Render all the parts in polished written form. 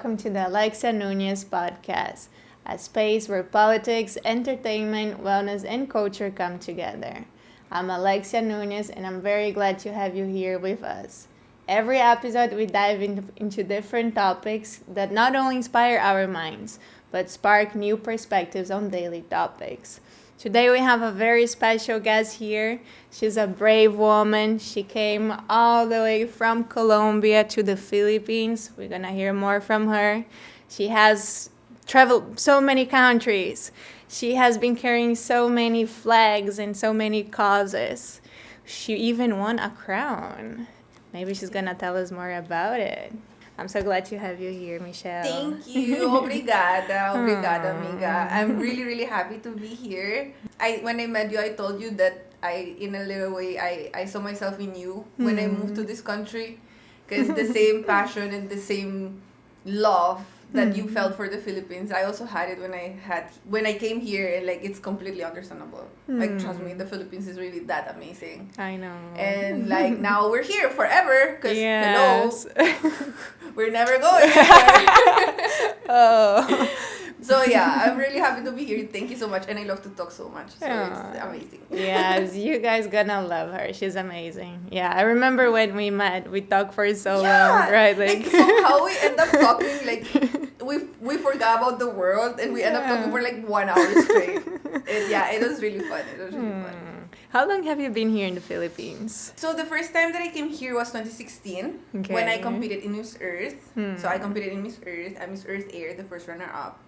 welcome to the Alexia Nunez podcast, a space where politics, entertainment, wellness, and culture come together. I'm Alexia Nunez, and I'm very glad to have you here with us. Every episode, we dive into different topics that not only inspire our minds, but spark new perspectives on daily topics. Today we have a very special guest here. She's a brave woman. She came all the way from Colombia to the Philippines. We're going to hear more from her. She has traveled so many countries. She has been carrying so many flags and so many causes. She even won a crown. Maybe she's going to tell us more about it. I'm so glad to have you here, Michelle. Thank you. Obrigada. Obrigada, amiga. I'm really, really happy to be here. When I met you, I told you that in a little way, I saw myself in you when I moved to this country. Because the same passion and the same love that you felt for the Philippines, I also had it when I came here, and it's completely understandable. Trust me, the Philippines is really that amazing. I know. And now we're here forever, because yes. hello, we're never going anywhere. Oh. So yeah, I'm really happy to be here. Thank you so much, and I love to talk so much. So it's amazing. Yes, you guys gonna love her. She's amazing. Yeah, I remember when we met, we talked for so long, right? Somehow we end up talking we forgot about the world, and we end up talking for 1 hour straight. It was really fun. How long have you been here in the Philippines? So the first time that I came here was 2016 when I competed in Miss Earth. So I competed in Miss Earth. I'm Miss Earth Air, the first runner-up.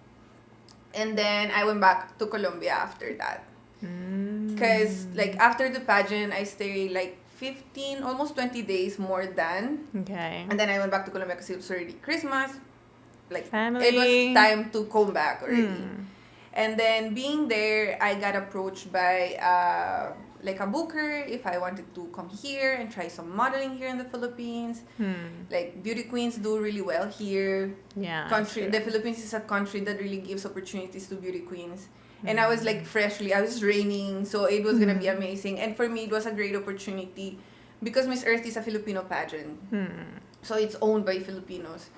And then I went back to Colombia after that. Because after the pageant, I stayed 15, almost 20 days more than. Okay. And then I went back to Colombia because it was already Christmas. Family. It was time to come back already. And then being there, I got approached by a booker if I wanted to come here and try some modeling here in the Philippines. Beauty queens do really well here. Yeah. The Philippines is a country that really gives opportunities to beauty queens. And I was I was training, so it was gonna be amazing. And for me, it was a great opportunity because Miss Earth is a Filipino pageant. So it's owned by Filipinos.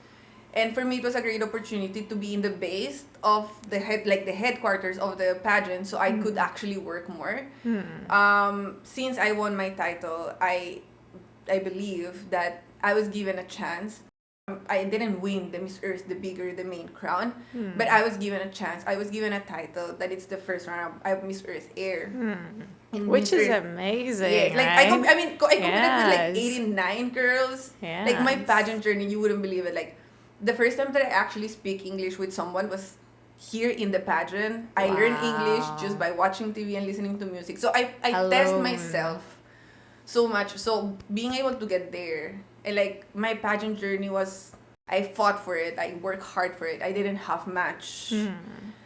And for me, it was a great opportunity to be in the base of the headquarters of the pageant, so I could actually work more. Since I won my title, I believe that I was given a chance. I didn't win the Miss Earth, the main crown, but I was given a chance. I was given a title that it's the first round of Miss Earth Air. Which is amazing. Yeah, right? I competed with 89 girls. Yes. My pageant journey, you wouldn't believe it. The first time that I actually speak English with someone was here in the pageant. I learned English just by watching TV and listening to music. So I test myself so much. So being able to get there, and my pageant journey was, I fought for it. I worked hard for it. I didn't have much.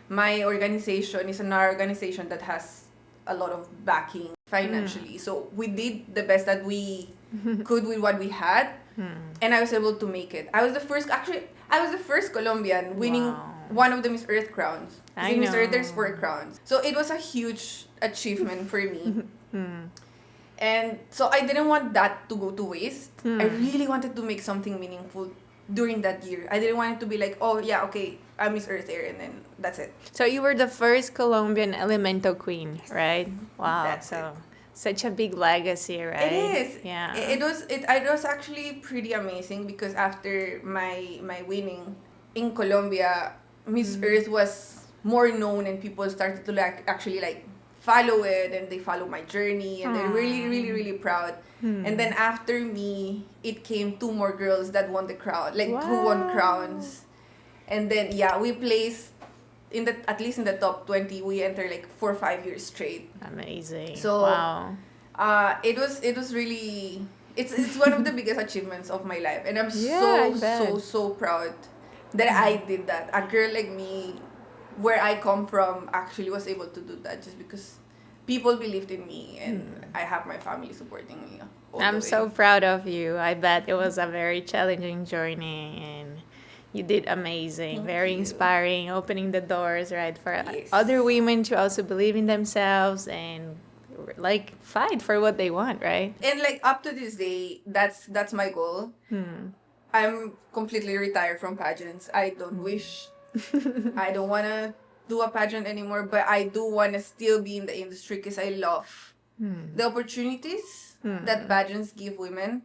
My organization is an organization that has a lot of backing financially. So we did the best that we could with what we had. And I was able to make it. I was the first Colombian winning one of the Miss Earth crowns. In Miss Earth, there's 4 crowns. So it was a huge achievement for me. And so I didn't want that to go to waste. I really wanted to make something meaningful during that year. I didn't want it to be I'm Miss Earth Air, and then that's it. So you were the first Colombian elemental queen, right? Wow. That's it. Such a big legacy, right? It is. Yeah. It was actually pretty amazing because after my winning in Colombia, Miss Earth was more known, and people started to actually follow it, and they follow my journey, and they're really, really, really proud. And then after me, it came 2 more girls that won the crown, who won crowns. And then we placed at least in the top 20. We entered 4 or 5 years straight. Amazing. So wow. It was really, it's one of the biggest achievements of my life, and I'm so proud that I did that. A girl like me, where I come from, actually was able to do that just because people believed in me, and I have my family supporting me. I'm so proud of you. I bet it was a very challenging journey, and you did amazing. Thank very you. Inspiring, opening the doors, right, for Yes. other women to also believe in themselves and fight for what they want, right? And up to this day, that's my goal. I'm completely retired from pageants. I don't wish, I don't want to do a pageant anymore, but I do want to still be in the industry because I love the opportunities that pageants give women.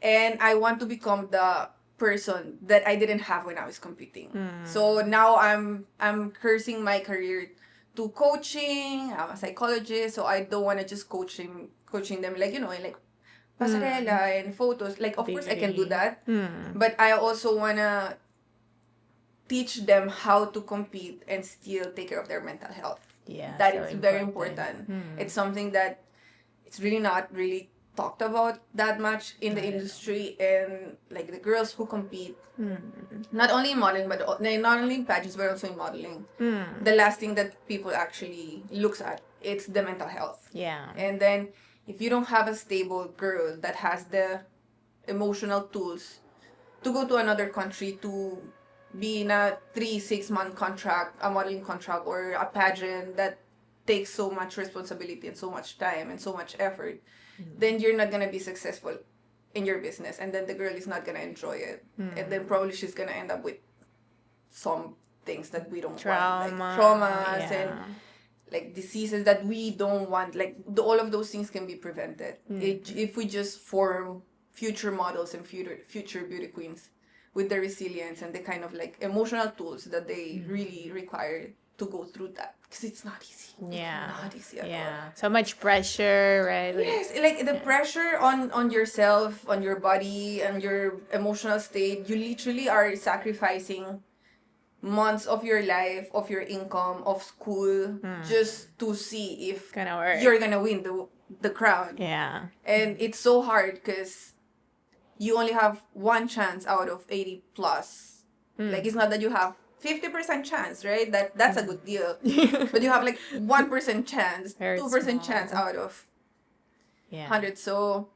And I want to become the person that I didn't have when I was competing. So now I'm cursing my career to coaching. I'm a psychologist, so I don't want to just coaching them like, like pasarela and photos. Like, of course I can do that, but I also want to teach them how to compete and still take care of their mental health. Yeah, that so is very important. It's something that it's really not really talked about that much in the industry, and like the girls who compete, not only in modeling, but not only in pageants, but also in modeling. The last thing that people actually looks at, it's the mental health. Yeah. And then if you don't have a stable girl that has the emotional tools to go to another country to be in a 3-6 month contract, a modeling contract, or a pageant that takes so much responsibility and so much time and so much effort, then you're not gonna be successful in your business, and then the girl is not gonna enjoy it, and then probably she's gonna end up with some things that we don't want, like traumas and like diseases that we don't want. Like all of those things can be prevented if we just form future models and future beauty queens with the resilience and the kind of like emotional tools that they really require to go through that, because it's not easy. Yeah. It's not easy at all. So much pressure, right? Yes, like the pressure on yourself, on your body, and your emotional state. You literally are sacrificing months of your life, of your income, of school, just to see if you're gonna win the crown. Yeah. And it's so hard because you only have one chance out of 80 plus. Like, it's not that you have 50% chance, right? That's a good deal. But you have like 1% chance, 2% chance out of 100. So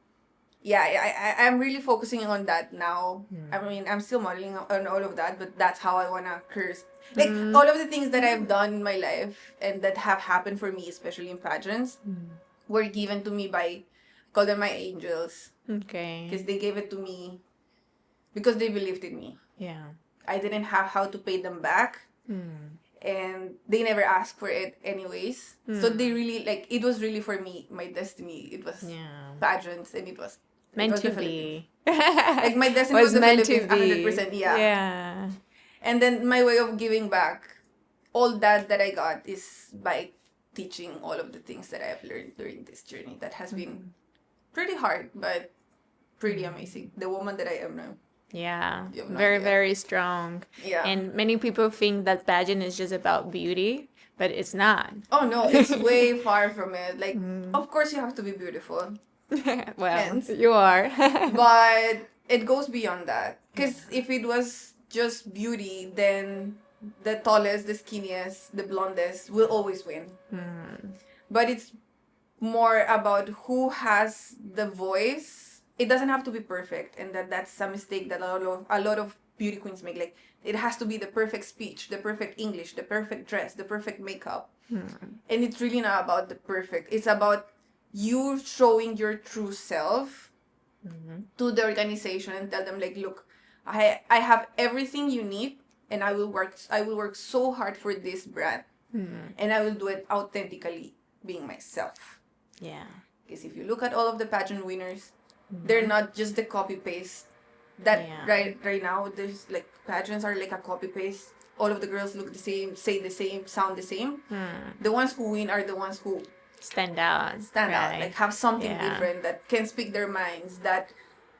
yeah, I'm really focusing on that now. I mean, I'm still modeling on all of that, but that's how I wanna curse. Like, all of the things that I've done in my life and that have happened for me, especially in pageants, were given to me by, call them my angels. Okay. Because they gave it to me because they believed in me. Yeah. I didn't have how to pay them back. And they never asked for it anyways. So they really, like, it was really for me, my destiny. It was pageants, and it was meant to be. Like, my destiny was the meant Philippines, to 100%. Yeah. And then my way of giving back, all that I got, is by teaching all of the things that I have learned during this journey. That has been pretty hard, but pretty amazing. The woman that I am now. Yeah, no very, idea. very strong. Yeah. And many people think that pageant is just about beauty, but it's not. Oh no, it's way far from it. Like, of course you have to be beautiful. Well, Hence. you are. But it goes beyond that. Because if it was just beauty, then the tallest, the skinniest, the blondest will always win. But it's more about who has the voice. It doesn't have to be perfect, and that's a mistake that a lot of beauty queens make. Like, it has to be the perfect speech, the perfect English, the perfect dress, the perfect makeup. And it's really not about the perfect. It's about you showing your true self to the organization and tell them, like, look, I have everything you need, and I will work so hard for this brand, and I will do it authentically, being myself. Yeah. Because if you look at all of the pageant winners, they're not just the copy paste. That right now, there's like, pageants are like a copy paste. All of the girls look the same, say the same, sound the same. The ones who win are the ones who stand out, like, have something different, that can speak their minds, that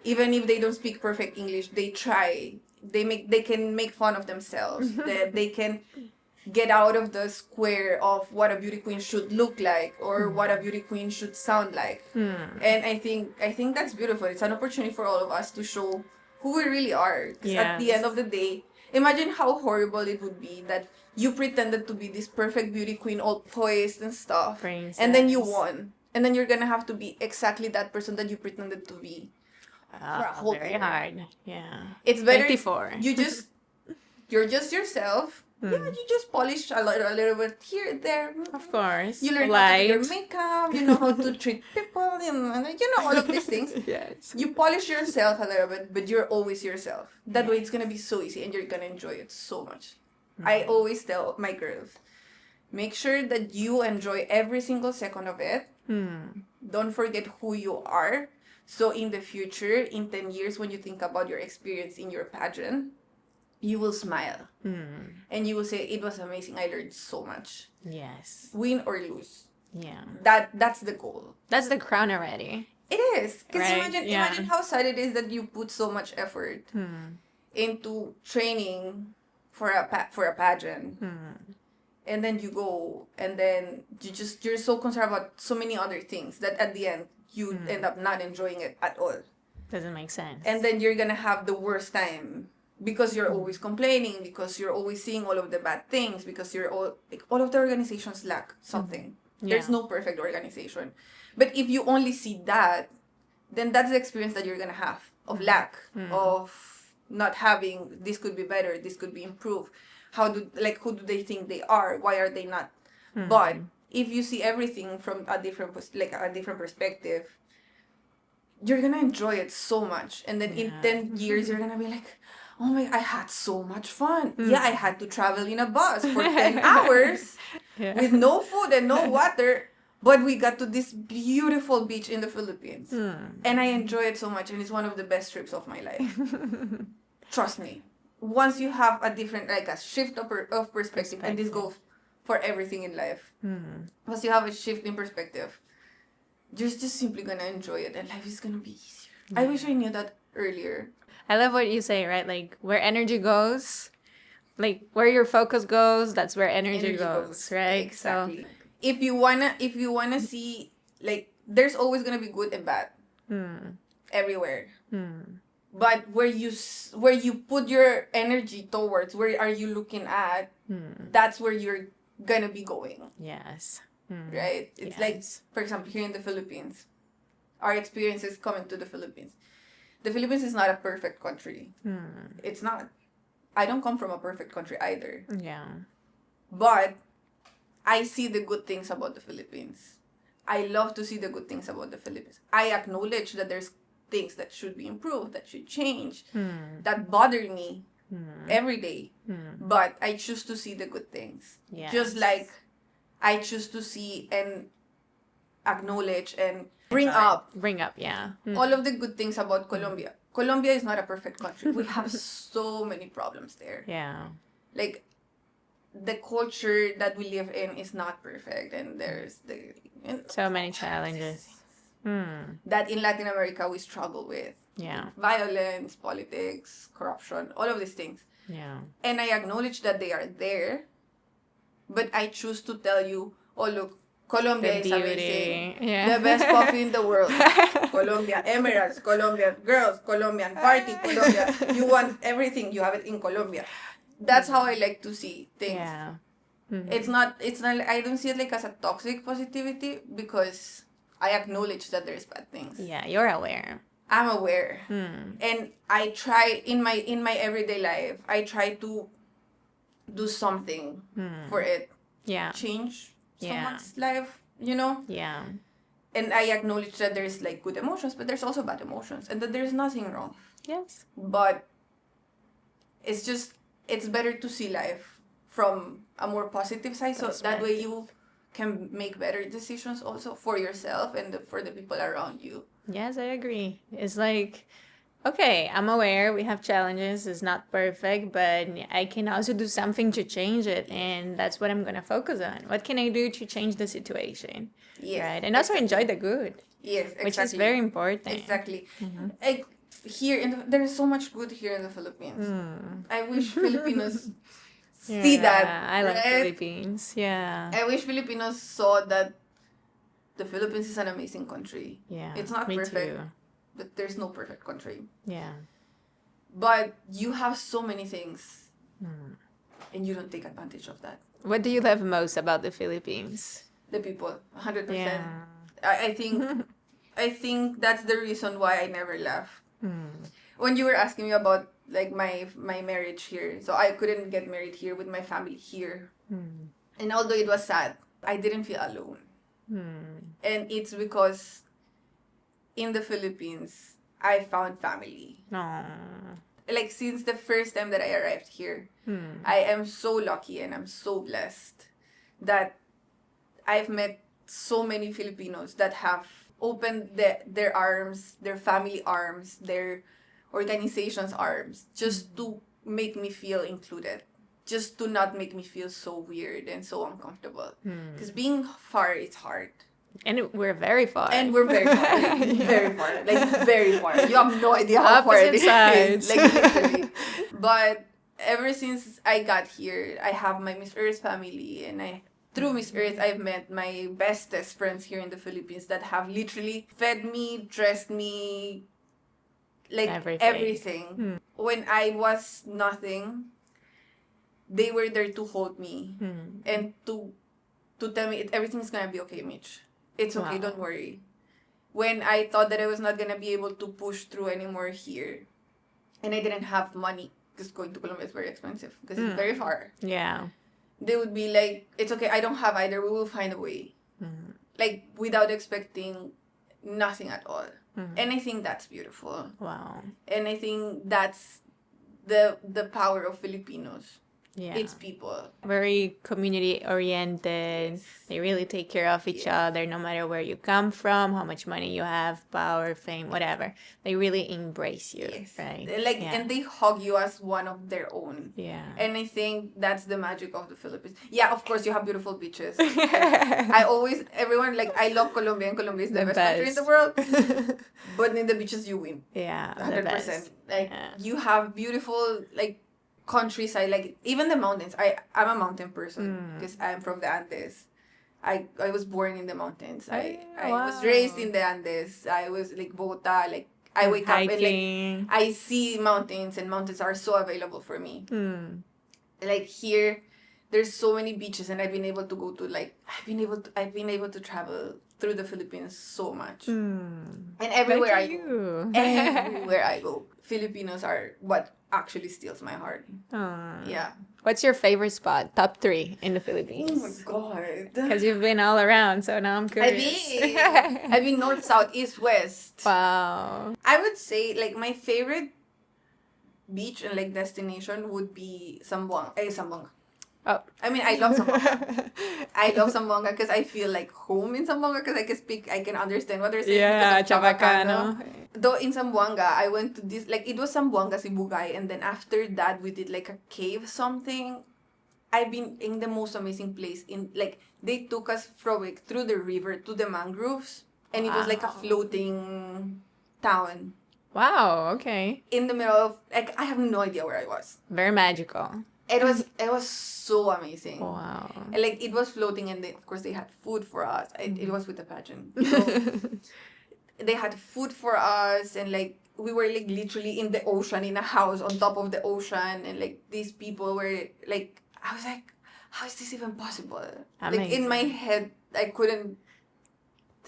even if they don't speak perfect English, they try. They can make fun of themselves. That they can get out of the square of what a beauty queen should look like, or what a beauty queen should sound like. And I think that's beautiful. It's an opportunity for all of us to show who we really are. Because at the end of the day, imagine how horrible it would be that you pretended to be this perfect beauty queen, all poised and stuff, and then you won, and then you're gonna have to be exactly that person that you pretended to be for a whole very year. hard. Yeah. It's better 24. you're just yourself. Yeah, you just polish a little bit here, there. Of course. You learn how to do your makeup, you know how to treat people, all of these things. Yes. You polish yourself a little bit, but you're always yourself. That way it's going to be so easy and you're going to enjoy it so much. I always tell my girls, make sure that you enjoy every single second of it. Don't forget who you are. So in the future, in 10 years, when you think about your experience in your pageant, you will smile. And you will say, it was amazing. I learned so much. Yes. Win or lose. Yeah. That's the goal. That's the crown already. It is. Because imagine how sad it is that you put so much effort into training for a pageant. And then you go, and then you're so concerned about so many other things that at the end, you end up not enjoying it at all. Doesn't make sense. And then you're going to have the worst time. Because you're always complaining, because you're always seeing all of the bad things, because you're all of the organizations lack something. There's no perfect organization. But if you only see that, then that's the experience that you're going to have of lack, of not having, this could be better, this could be improved. Who do they think they are? Why are they not? But if you see everything from a different perspective, you're going to enjoy it so much. And then in 10 years, you're going to be like, oh my, I had so much fun. Yeah, I had to travel in a bus for 10 hours with no food and no water. But we got to this beautiful beach in the Philippines. And I enjoy it so much. And it's one of the best trips of my life. Trust me. Once you have a different, a shift of perspective, and this goes for everything in life. Once you have a shift in perspective, you're just simply going to enjoy it. And life is going to be easier. I wish I knew that earlier. I love what you say, right? Like, where energy goes, like, where your focus goes, that's where energy goes, right? Exactly. So, if you wanna see, there's always gonna be good and bad everywhere. But where you put your energy towards, where are you looking at, that's where you're gonna be going. Yes. Right? It's like, for example, here in the Philippines, our experiences coming to the Philippines. The Philippines is not a perfect country. It's not. I don't come from a perfect country either. Yeah. But I see the good things about the Philippines. I love to see the good things about the Philippines. I acknowledge that there's things that should be improved, that should change, that bother me every day. But I choose to see the good things. Yes. Just like I choose to see and acknowledge and bring up, all of the good things about Colombia. Colombia is not a perfect country. We have so many problems there. Yeah. Like, the culture that we live in is not perfect, and there's so many challenges that in Latin America we struggle with. Yeah. Violence, politics, corruption, all of these things. Yeah. And I acknowledge that they are there, but I choose to tell you, oh look, Colombia is amazing. Yeah. The best coffee in the world. Colombia, emeralds, Colombian girls, Colombian party, Colombia. You want everything, you have it in Colombia. That's how I like to see things. Yeah. It's not, I don't see it like as a toxic positivity, because I acknowledge that there's bad things. Yeah, you're aware. I'm aware. And I try, in my everyday life, I try to do something for it. Yeah. Change someone's life, you know? Yeah. And I acknowledge that there's good emotions, but there's also bad emotions, and that there's nothing wrong. Yes. But it's better to see life from a more positive side, so that way you can make better decisions also for yourself and for the people around you. Yes, I agree. It's like, okay, I'm aware we have challenges. It's not perfect, but I can also do something to change it. And that's what I'm going to focus on. What can I do to change the situation? Yes. Right. And also enjoy the good. Yes, exactly. Which is very important. Exactly. There's so much good here in the Philippines. I wish Filipinos see that. I love Philippines. Yeah. I wish Filipinos saw that the Philippines is an amazing country. Yeah. It's not me perfect. Too. But there's no perfect country. Yeah. But you have so many things. And you don't take advantage of that. What do you love most about the Philippines? The people. 100%. Yeah. I think that's the reason why I never left. When you were asking me about like my marriage here. So I couldn't get married here with my family here. And although it was sad, I didn't feel alone. And it's because in the Philippines, I found family. Aww. Like since the first time that I arrived here, I am so lucky and I'm so blessed that I've met so many Filipinos that have opened their arms, their family arms, their organization's arms, just to make me feel included. Just to not make me feel so weird and so uncomfortable. Because being far is hard. And we're very far. And we're very far. Very far. Like, very far. You have no idea how far it is. Like, literally. But ever since I got here, I have my Miss Earth family. And through Miss Earth, I've met my bestest friends here in the Philippines that have literally fed me, dressed me, like, everything. When I was nothing, they were there to hold me and to tell me everything's gonna be okay, Mitch. It's okay, don't worry. When I thought that I was not gonna be able to push through anymore here, and I didn't have money, because going to Colombia is very expensive, because it's very far. Yeah. They would be like, it's okay, I don't have either, we will find a way. Like, without expecting nothing at all. And I think that's beautiful. Wow. And I think that's the power of Filipinos. Yeah. It's people. Very community oriented. They really take care of each other no matter where you come from, how much money you have, power, fame, whatever. They really embrace you. Right? Like, and they hug you as one of their own. Yeah. And I think that's the magic of the Philippines. Yeah, of course, you have beautiful beaches. I always, everyone, like, I love Colombia, and Colombia is the best country in the world. But in the beaches, you win. Yeah. 100%. Like, you have beautiful, like, countryside, like even the mountains. I'm a mountain person because I'm from the Andes. I was born in the mountains. I was raised in the Andes. I was like Bogota. Like I wake up and like I see mountains, and mountains are so available for me. Like here, there's so many beaches, and I've been able to go to like I've been able to travel through the Philippines so much. And everywhere everywhere I go, Filipinos are what actually steals my heart. Yeah. What's your favorite spot? Top 3 in the Philippines? Oh my god. Because you've been all around, so now I'm curious. I've been north, south, east, west. Wow. I would say like my favorite beach and like destination would be Zamboanga. Oh. I mean, I love Zamboanga. I love Zamboanga because I feel like home in Zamboanga because I can understand what they're saying. Yeah, because of Chabacano. Though in Zamboanga, I went to this, like, it was Zamboanga, Sibugay, and then after that, we did, like, a cave something. I've been in the most amazing place. Like, they took us through the river to the mangroves, and it was, like, a floating town. Wow, okay. In the middle of, like, I have no idea where I was. Very magical. It was so amazing. Wow. And, like, it was floating, and of course, they had food for us. It was with the pageant. So, they had food for us, and like we were like literally in the ocean, in a house on top of the ocean, and like these people were like, I was like, how is this even possible? Amazing. Like in my head, I couldn't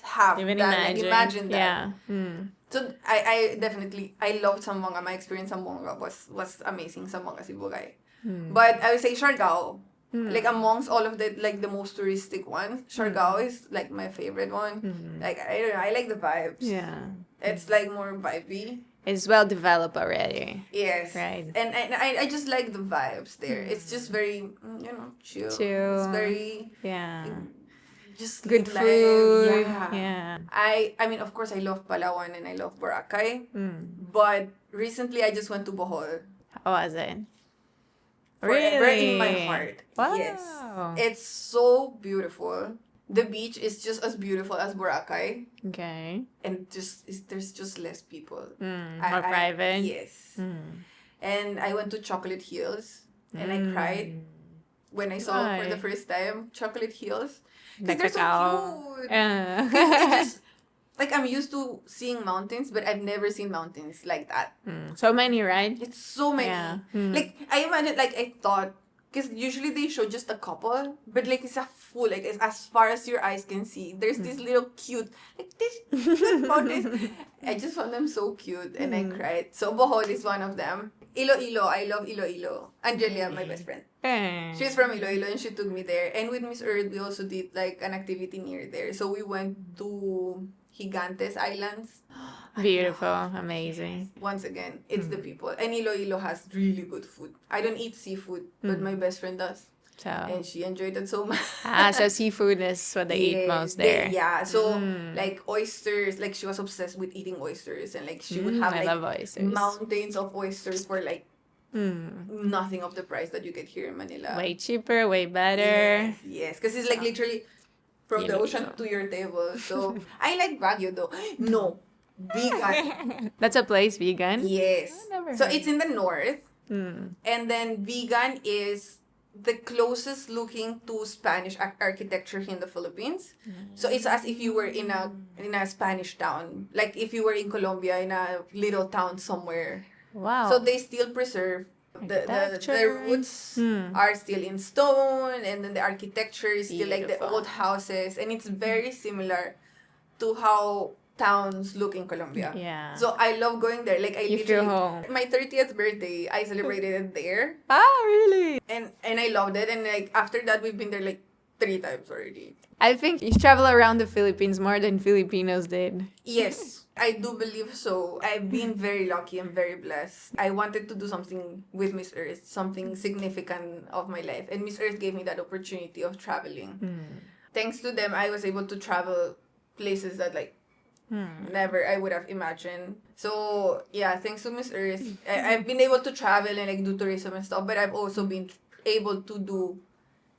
have even that, imagine that. Yeah. So I definitely loved Zamboanga. My experience in Zamboanga was amazing. Zamboanga, Sibugay. But I would say Siargao. Like amongst all of the like the most touristic ones, Siargao is like my favorite one. Like I don't know, I like the vibes. Yeah. It's like more vibey. It's well developed already. Yes. Right. And I just like the vibes there. It's just very chill. It's very just good food. Yeah. Yeah. I mean, of course I love Palawan and I love Boracay. But recently I just went to Bohol. How was it? Forever in my heart. Wow. Yes. It's so beautiful. The beach is just as beautiful as Boracay. Okay. And there's just less people. More private? Yes. And I went to Chocolate Hills and I cried when I saw for the first time Chocolate Hills. Because they're so cute. Yeah. Like, I'm used to seeing mountains, but I've never seen mountains like that. So many, right? It's so many. Yeah. Like, I imagine, like, I thought because usually they show just a couple, but like it's a full, like it's as far as your eyes can see. There's this little cute, like this about this. I just found them so cute and I cried. So Bohol is one of them. Iloilo, I love Iloilo. Angelia, my best friend. She's from Iloilo and she took me there. And with Miss Earth, we also did like an activity near there. So we went to Gigantes Islands. Beautiful, amazing. Once again, it's the people. And Iloilo has really good food. I don't eat seafood, but my best friend does. So, And she enjoyed it so much. so seafood is what they eat most there. So like oysters, like she was obsessed with eating oysters, and like she would have I love like oysters. mountains of oysters for like nothing of the price that you get here in Manila. Way cheaper, way better. Yes, because it's like literally from the ocean to your table. So I like Baguio though. No, vegan. That's a place, vegan? Yes. Never So heard. it's in the north, and then vegan is the closest looking to Spanish architecture here in the Philippines. So it's as if you were in a Spanish town, like if you were in Colombia in a little town somewhere. Wow. So they still preserve the roots are still in stone, and then the architecture is still like the Beautiful. old houses, and it's very similar to how towns look in Colombia. Yeah. So I love going there. Like I You feel literally home. my 30th birthday, I celebrated it there. Really? And I loved it, and like after that we've been there like 3 times already. I think you travel around the Philippines more than Filipinos did. Yes, I do believe so. I've been very lucky and very blessed. I wanted to do something with Miss Earth, something significant of my life, and Miss Earth gave me that opportunity of traveling. Thanks to them, I was able to travel places that like never I would have imagined. So yeah, thanks to Miss Earth, I've been able to travel and like do tourism and stuff, but I've also been able to do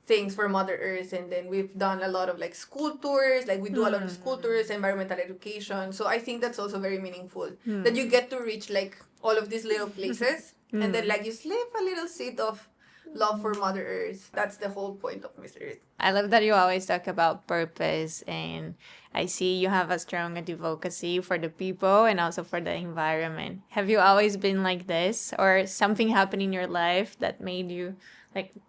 things for Mother Earth, and then we've done a lot of like school tours, like we do a lot of school tours, environmental education. So I think that's also very meaningful that you get to reach like all of these little places and then like you slip a little seed of love for Mother Earth. That's the whole point of Miss Earth. I love that you always talk about purpose, and I see you have a strong advocacy for the people and also for the environment. Have you always been like this, or something happened in your life that made you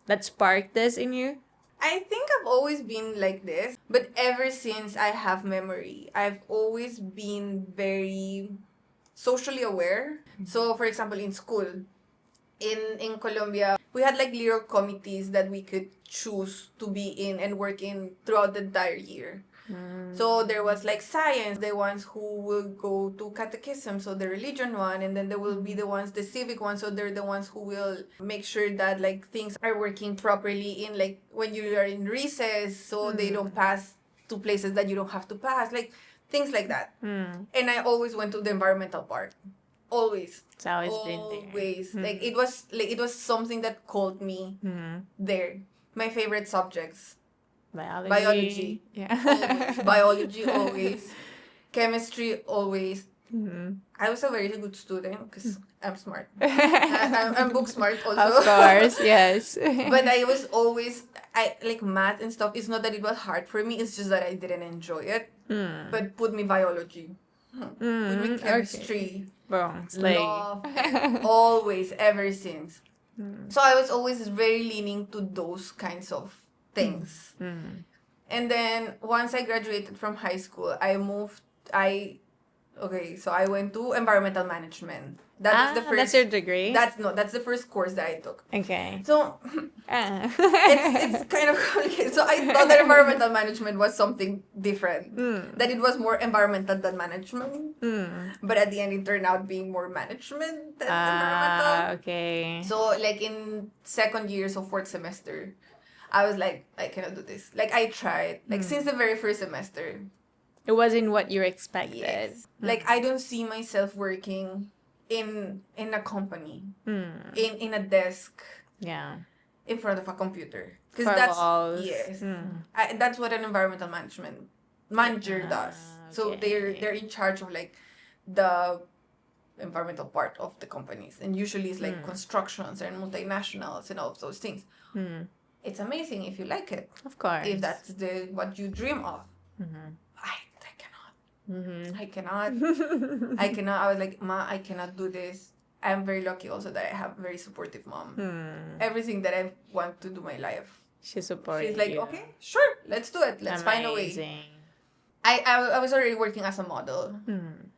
that sparked this in you? I think I've always been like this, but ever since I have memory, I've always been very socially aware. So for example, in school, in Colombia, we had like little committees that we could choose to be in and work in throughout the entire year. So there was like science, the ones who will go to catechism, so the religion one, and then there will be the ones, the civic ones, so they're the ones who will make sure that like things are working properly in like when you are in recess, so they don't pass to places that you don't have to pass, like things like that. And I always went to the environmental part. Always. It's always been there. Always. Like it was something that called me there. My favorite subjects. Biology. Yeah. Always. Biology, always. Chemistry, always. I was a very good student because I'm smart. I'm book smart also. Of course, yes. But I was always, I like math and stuff. It's not that it was hard for me. It's just that I didn't enjoy it. But put me biology. Put me chemistry. Boom. Slay. Law. Always, ever since. So I was always very leaning to those kinds of things. And then once I graduated from high school, I went to environmental management. That was the first. That's your degree? That's the first course that I took. Okay. So it's kind of complicated. So I thought that environmental management was something different. That it was more environmental than management. But at the end, it turned out being more management than environmental. Okay. So like in second year, so fourth semester, I was like, I cannot do this. Like I tried. Like since the very first semester. It wasn't what you expected. Yes. Like I don't see myself working in a company. In a desk. Yeah. In front of a computer. Because For that's walls. yes. That's what an environmental management manager does. So okay. they're in charge of like the environmental part of the companies, and usually it's like constructions and multinationals and all of those things. It's amazing if you like it. Of course. If that's what you dream of. I cannot. I cannot. I was like, Ma, I cannot do this. I'm very lucky also that I have a very supportive mom. Everything that I want to do my life, she supports she's like, you. okay, sure, let's do it. Let's find a way. I was already working as a model.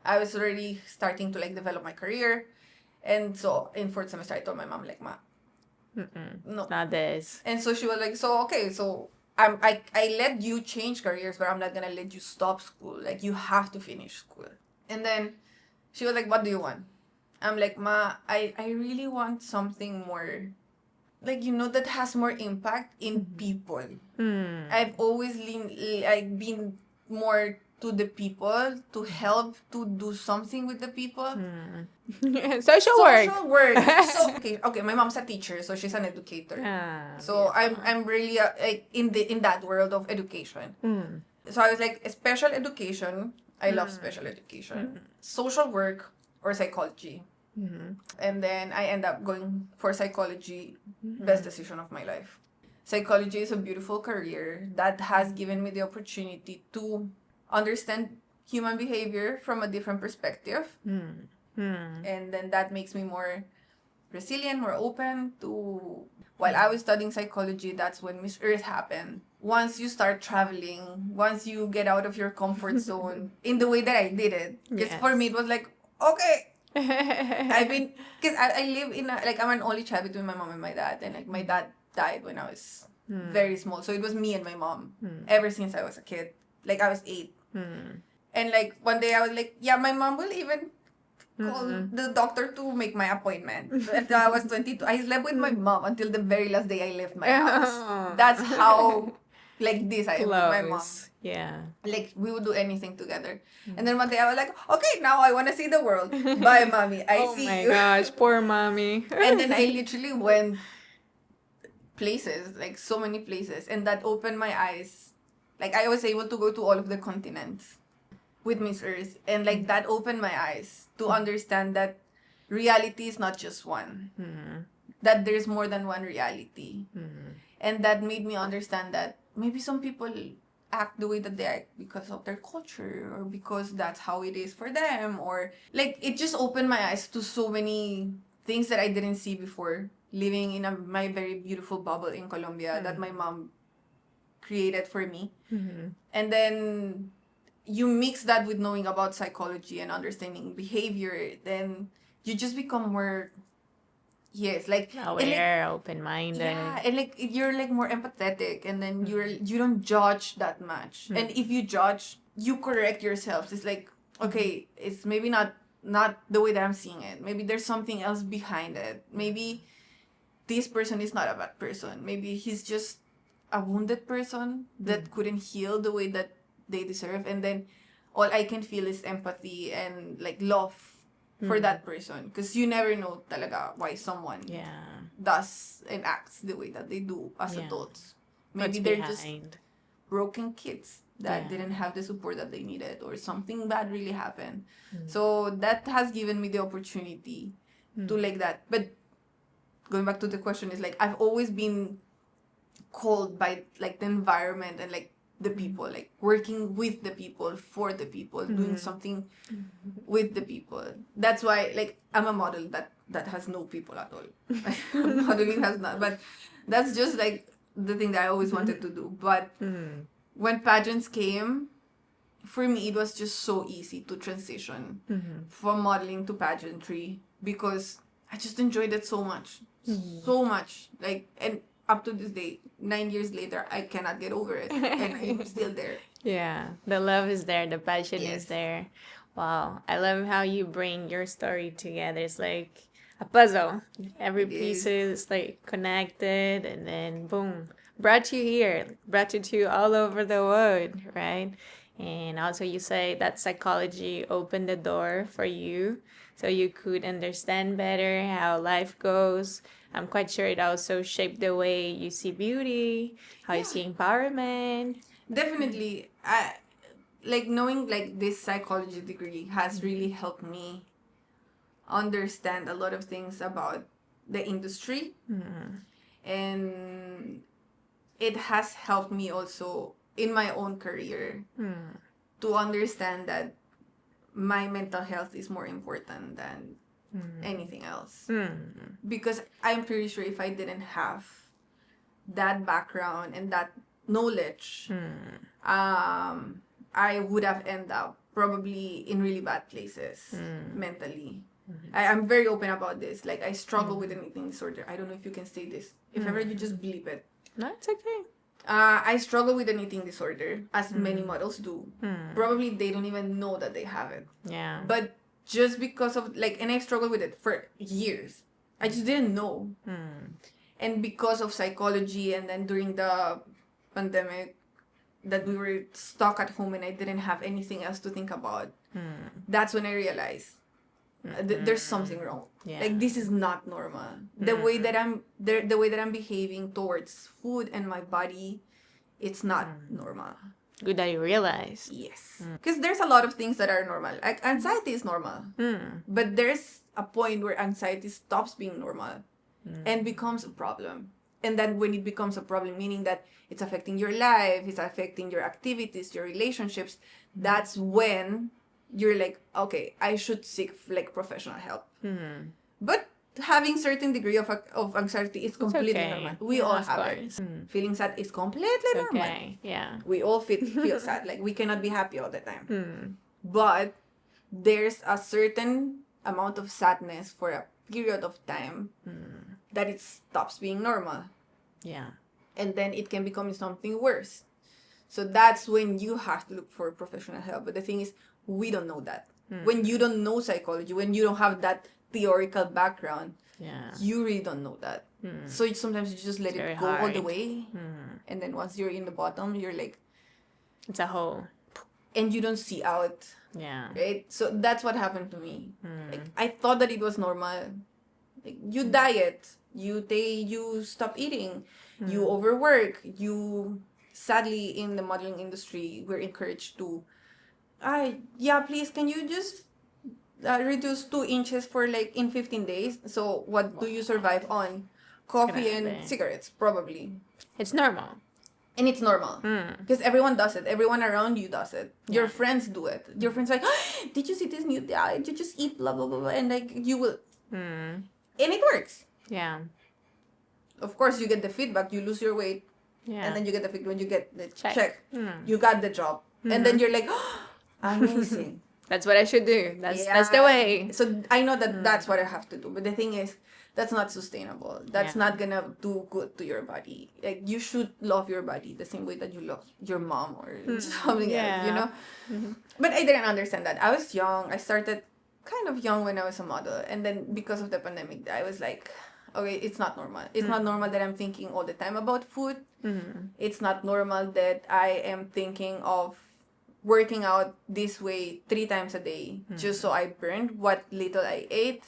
I was already starting to like develop my career. And so in fourth semester, I told my mom, like, Ma, no. Not this. And so she was like, so, okay, so I let you change careers, but I'm not going to let you stop school. Like, you have to finish school. And then she was like, what do you want? I'm like, Ma, I really want something more, like, you know, that has more impact in people. I've always been more to the people, to help, to do something with the people. Social work. So okay, my mom's a teacher, so she's an educator. So I'm really like in that world of education. So I was like, special education. I love special education. Social work or psychology. And then I end up going for psychology. Best decision of my life. Psychology is a beautiful career that has given me the opportunity to understand human behavior from a different perspective. And then that makes me more resilient, more open to... While I was studying psychology, that's when Miss Earth happened. Once you start traveling, once you get out of your comfort zone, in the way that I did it. Because for me, it was like, okay, I've been... Because I live in a... Like, I'm an only child between my mom and my dad. And like, my dad died when I was very small. So it was me and my mom ever since I was a kid. Like, I was 8. And like, one day I was like, yeah, my mom will even call the doctor to make my appointment. Until I was 22. I slept with my mom until the very last day I left my house. That's how, like, this I am with my mom. Yeah. Like, we would do anything together. And then one day I was like, okay, now I want to see the world. Bye, mommy. I see you. Oh my gosh, poor mommy. And then I literally went places, like so many places. And that opened my eyes. Like, I was able to go to all of the continents with Miss Earth. And like, that opened my eyes to understand that reality is not just one. That there's more than one reality. And that made me understand that maybe some people act the way that they act because of their culture, or because that's how it is for them, or like, it just opened my eyes to so many things that I didn't see before, living in my very beautiful bubble in Colombia that my mom created for me. And then you mix that with knowing about psychology and understanding behavior, then you just become more like aware, like, open-minded. Yeah, and like, you're like more empathetic, and then you don't judge that much. And if you judge, you correct yourself. It's like, okay, it's maybe not the way that I'm seeing it. Maybe there's something else behind it. Maybe this person is not a bad person. Maybe he's just a wounded person that couldn't heal the way that they deserve. And then all I can feel is empathy and like love for that person, because you never know talaga why someone does and acts the way that they do as adults. Maybe they're just broken kids that didn't have the support that they needed, or something bad really happened. So that has given me the opportunity to like that. But going back to the question, is like, I've always been called by like the environment and like the people, like working with the people, for the people, doing something with the people. That's why, like, I'm a model that has no people at all. Modeling has not, but that's just like the thing that I always wanted to do. But when pageants came, for me, it was just so easy to transition from modeling to pageantry, because I just enjoyed it so much. So much. Like, and up to this day, 9 years later, I cannot get over it. And I'm still there. Yeah, the love is there, the passion is there. Wow, I love how you bring your story together. It's like a puzzle. Every piece is like connected, and then boom, brought you here, brought you to all over the world, right? And also you say that psychology opened the door for you so you could understand better how life goes. I'm quite sure it also shaped the way you see beauty, how you see empowerment. Definitely. Like, knowing like this psychology degree has really helped me understand a lot of things about the industry. And it has helped me also in my own career to understand that my mental health is more important than anything else. Because I'm pretty sure if I didn't have that background and that knowledge, I would have ended up probably in really bad places mentally. I'm very open about this. Like, I struggle with an eating disorder. I don't know if you can say this. If ever you just bleep it. No, it's okay. I struggle with an eating disorder, as many models do. Probably they don't even know that they have it. Yeah. But just because of, like, and I've struggled with it for years. I just didn't know. And because of psychology, and then during the pandemic, that we were stuck at home and I didn't have anything else to think about, that's when I realized there's something wrong. Yeah. Like, this is not normal. The way that I'm behaving towards food and my body, it's not normal. Good that you realized. Yes. Because there's a lot of things that are normal. Like, anxiety is normal. But there's a point where anxiety stops being normal and becomes a problem. And then when it becomes a problem, meaning that it's affecting your life, it's affecting your activities, your relationships, that's when you're like, okay, I should seek like professional help. But having certain degree of anxiety is completely normal. We all have it. Feeling sad is completely normal. Okay. Yeah. We all feel sad. Like, we cannot be happy all the time. But there's a certain amount of sadness for a period of time that it stops being normal. Yeah. And then it can become something worse. So that's when you have to look for professional help. But the thing is, we don't know that. When you don't know psychology, when you don't have that theoretical background, you really don't know that. So sometimes you just let it go all the way. And then once you're in the bottom, you're like... It's a hole. And you don't see out. Yeah. Right? So that's what happened to me. Like, I thought that it was normal. Like, you diet. You stop eating. You overwork. You... Sadly, in the modeling industry, we're encouraged to... please, can you just reduce 2 inches for like in 15 days? So what do you survive on? Coffee and cigarettes, probably. It's normal. And it's normal. Because everyone does it. Everyone around you does it. Your friends do it. Your friends are like, did you see this new diet? You just eat blah, blah, blah, blah. And like, you will... And it works. Yeah. Of course, you get the feedback. You lose your weight. Yeah. And then you get the feedback when you get the check. Mm. You got the job. And then you're like, amazing. That's what I should do. That's the way. So I know that that's what I have to do. But the thing is, that's not sustainable. That's not gonna do good to your body. Like, you should love your body the same way that you love your mom or something else, you know? But I didn't understand that. I was young. I started kind of young when I was a model. And then because of the pandemic, I was like, okay, it's not normal. It's not normal that I'm thinking all the time about food. It's not normal that I am thinking of working out this way 3 times a day just so I burned what little I ate.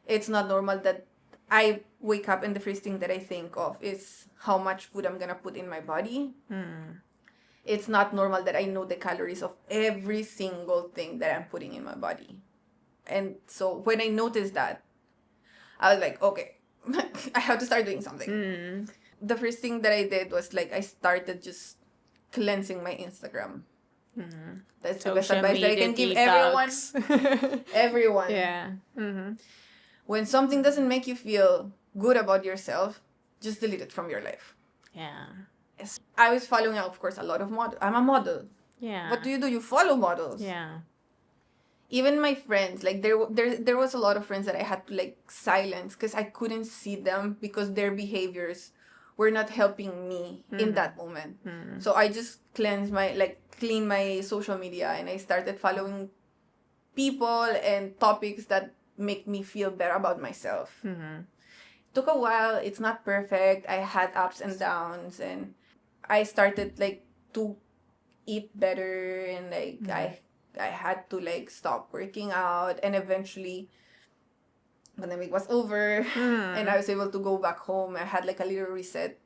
It's not normal that I wake up and the first thing that I think of is how much food I'm gonna put in my body. It's not normal that I know the calories of every single thing that I'm putting in my body. And so when I noticed that, I was like, okay, I have to start doing something. The first thing that I did was like, I started just cleansing my Instagram. That's the best advice that I can give everyone. Everyone. Yeah. When something doesn't make you feel good about yourself, just delete it from your life. Yeah. I was following, of course, a lot of models. I'm a model. Yeah. What do? You follow models. Yeah. Even my friends, like there was a lot of friends that I had to like silence because I couldn't see them because their behaviors were not helping me in that moment. So I just clean my social media and I started following people and topics that make me feel better about myself. Took a while. It's not perfect. I had ups and downs, and I started like to eat better, and like I had to like stop working out, and eventually pandemic was over and I was able to go back home. I had like a little reset,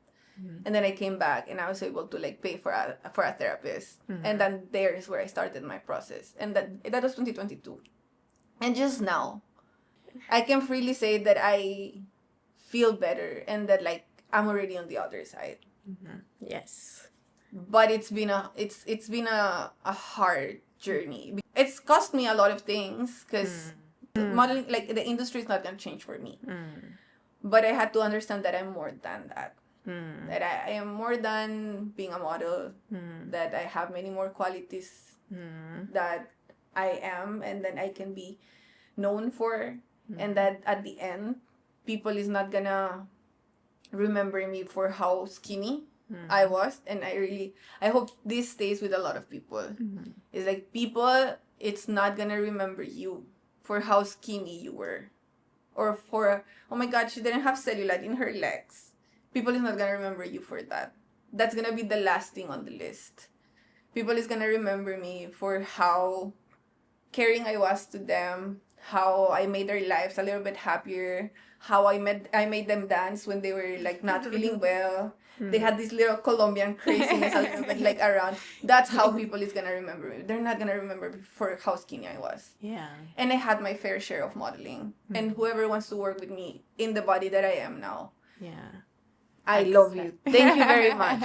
and then I came back and I was able to like pay for a therapist, and then there is where I started my process, and that was 2022. And just now I can freely say that I feel better and that like I'm already on the other side. Yes. But it's been a hard journey. It's cost me a lot of things because Modeling, like the industry is not gonna change for me. But I had to understand that I'm more than that. That I am more than being a model. That I have many more qualities that I am and then I can be known for. And that at the end, people is not gonna remember me for how skinny I was. And I hope this stays with a lot of people. It's like people, it's not gonna remember you for how skinny you were. Or for, oh my God, she didn't have cellulite in her legs. People is not gonna remember you for that. That's gonna be the last thing on the list. People is gonna remember me for how caring I was to them, how I made their lives a little bit happier, how I made them dance when they were like not feeling well. They had this little Colombian craziness a little bit like around. That's how people is gonna remember me. They're not gonna remember me for how skinny I was. Yeah. And I had my fair share of modeling. And whoever wants to work with me in the body that I am now. Yeah. I love you. Thank you very much.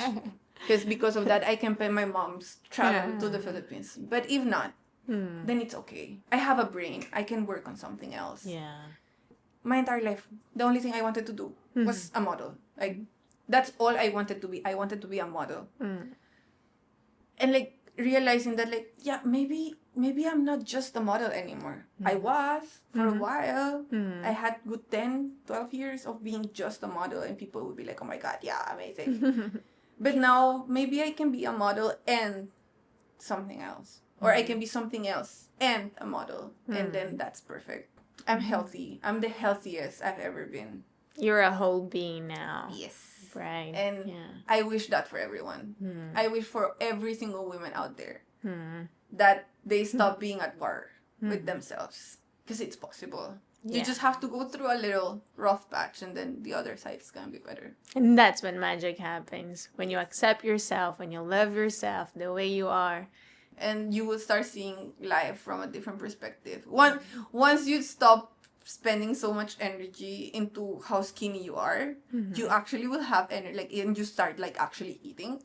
Because of that, I can pay my mom's travel to the Philippines. But if not, then it's okay. I have a brain. I can work on something else. Yeah. My entire life, the only thing I wanted to do was a model. Like, that's all I wanted to be. I wanted to be a model. And like realizing that like, yeah, maybe I'm not just a model anymore. I was for a while. I had good 10, 12 years of being just a model and people would be like, oh my God, yeah, amazing. But now maybe I can be a model and something else. Or I can be something else and a model. And then that's perfect. I'm healthy. I'm the healthiest I've ever been. You're a whole being now. Yes. Right. And I wish that for everyone. I wish for every single woman out there that they stop being at war with themselves. Because it's possible. You just have to go through a little rough patch and then the other side is going to be better. And that's when magic happens. When you accept yourself, when you love yourself the way you are. And you will start seeing life from a different perspective. Once you stop spending so much energy into how skinny you are, you actually will have energy, like, and you start like actually eating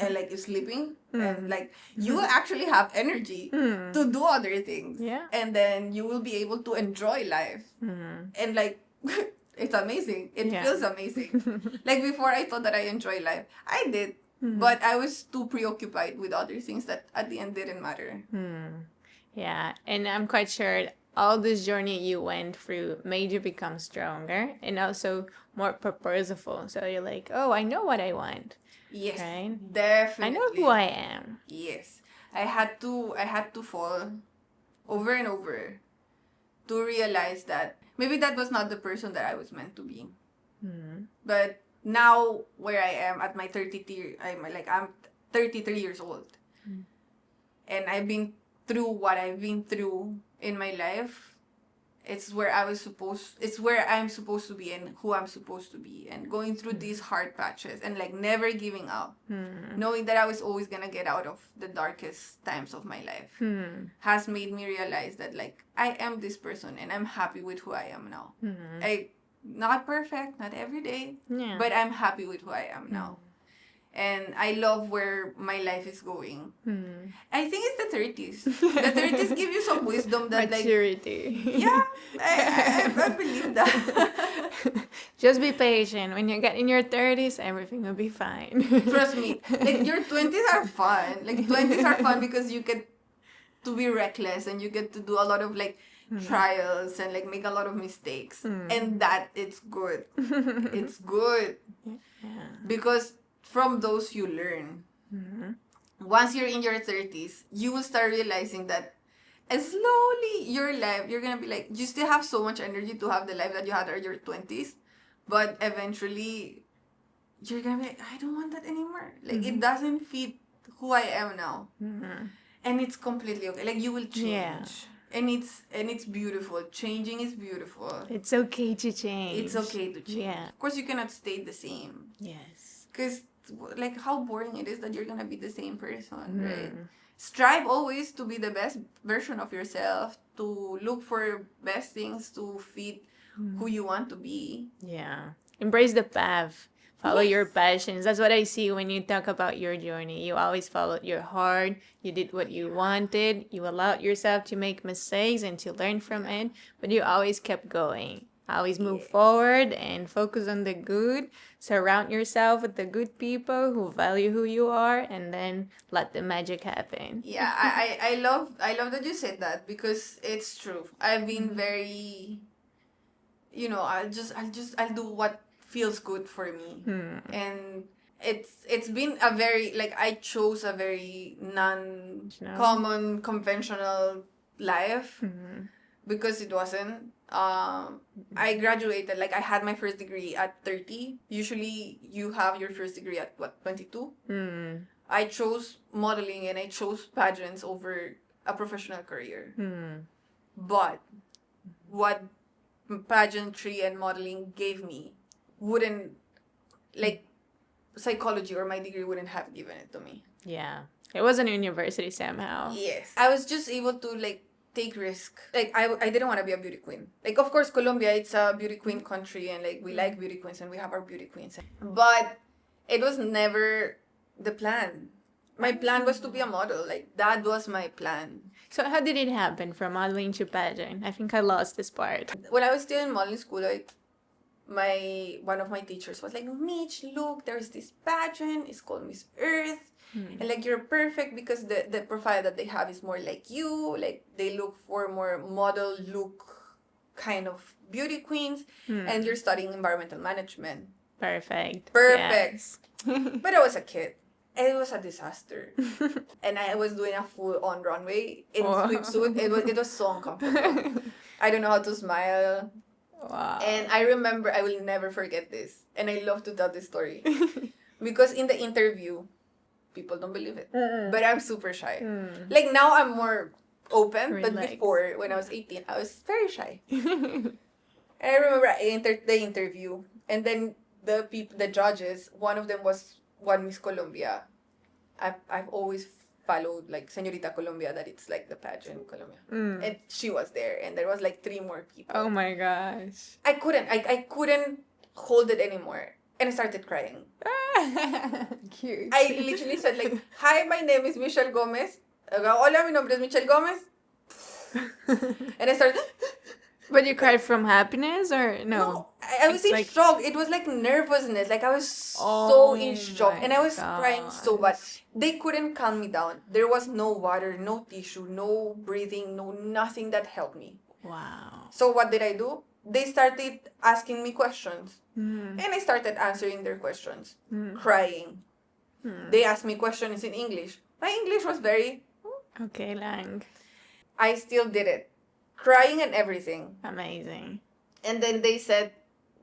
and like sleeping and like you will actually have energy to do other things. And then you will be able to enjoy life. And like it's amazing. It feels amazing. Like before I thought that I enjoy life. I did. But I was too preoccupied with other things that at the end didn't matter. Yeah, and I'm quite sure all this journey you went through made you become stronger and also more purposeful. So you're like, oh, I know what I want. Yes, right? Definitely. I know who I am. Yes, I had to fall over and over to realize that maybe that was not the person that I was meant to be. But now where I am at my 33, I'm 33 years old. And I've been through what I've been through in my life. It's where I'm supposed to be and who I'm supposed to be, and going through these hard patches and like never giving up, knowing that I was always gonna get out of the darkest times of my life, has made me realize that like I am this person and I'm happy with who I am now. Not perfect, not every day, but I'm happy with who I am now. And I love where my life is going. I think it's the 30s. The 30s give you some wisdom that maturity. Like... Yeah, I believe that. Just be patient. When you get in your 30s, everything will be fine. Trust me. Like, your 20s are fun. Like, 20s are fun because you get to be reckless and you get to do a lot of, like, trials and, like, make a lot of mistakes. And that, it's good. It's good. Because... from those you learn. Once you're in your 30s, you will start realizing that slowly your life, you're gonna be like, you still have so much energy to have the life that you had in your 20s, but eventually you're gonna be like, I don't want that anymore. Like, it doesn't fit who I am now. And it's completely okay. Like, you will change. And it's beautiful. Changing is beautiful. It's okay to change. It's okay to change. Of course, you cannot stay the same. Yes. Because, like, how boring it is that you're gonna be the same person, right? Strive always to be the best version of yourself, to look for best things to fit who you want to be. Yeah. Embrace the path. Follow your Yes. passions. That's what I see when you talk about your journey. You always followed your heart. You did what you wanted. You allowed yourself to make mistakes and to learn from it, but you always kept going. Always move Yes. forward and focus on the good. Surround yourself with the good people who value who you are, and then let the magic happen. Yeah, I love that you said that because it's true. I've been very, I'll do what feels good for me. And it's been a very, like, I chose a very non-common conventional life because it wasn't. I graduated, like, I had my first degree at 30. Usually you have your first degree at what, 22? I chose modeling and I chose pageants over a professional career. But what pageantry and modeling gave me wouldn't, like, psychology or my degree wouldn't have given it to me. Yeah. It was an university somehow. Yes. I was just able to, like, take risk. Like, I didn't want to be a beauty queen. Like, of course, Colombia, it's a beauty queen country and, like, we like beauty queens and we have our beauty queens. But it was never the plan. My plan was to be a model. Like, that was my plan. So how did it happen from modeling to pageant? I think I lost this part. When I was still in modeling school, like, one of my teachers was like, Mitch, look, there's this pageant. It's called Miss Earth. And, like, you're perfect because the profile that they have is more like you. Like, they look for more model look kind of beauty queens. And you're studying environmental management. Perfect. Yes. Yes. But I was a kid. It was a disaster. And I was doing a full-on runway in swimsuit. It was so uncomfortable. I don't know how to smile. Wow. And I remember, I will never forget this. And I love to tell this story. Because in the interview, people don't believe it. But I'm super shy. Like, now I'm more open. Relaxed. But before, when I was 18, I was very shy. And I remember I entered the interview. And then the judges, one of them was one Miss Colombia. I've always followed, like, Señorita Colombia, that it's like the pageant Colombia. And she was there, and there was like 3 more people. Oh my gosh. I couldn't hold it anymore. And I started crying. Cute. I literally said, like, hi, my name is Michelle Gomez. Hola, mi nombre es Michelle Gomez. And I started... But you cried from happiness or no? I was in shock. It was like nervousness. Like, I was so in shock. And I was crying so bad. They couldn't calm me down. There was no water, no tissue, no breathing, no nothing that helped me. Wow. So what did I do? They started asking me questions. And I started answering their questions. Crying. They asked me questions in English. My English was very... Okay, lang. I still did it. Crying and everything. Amazing. And then they said,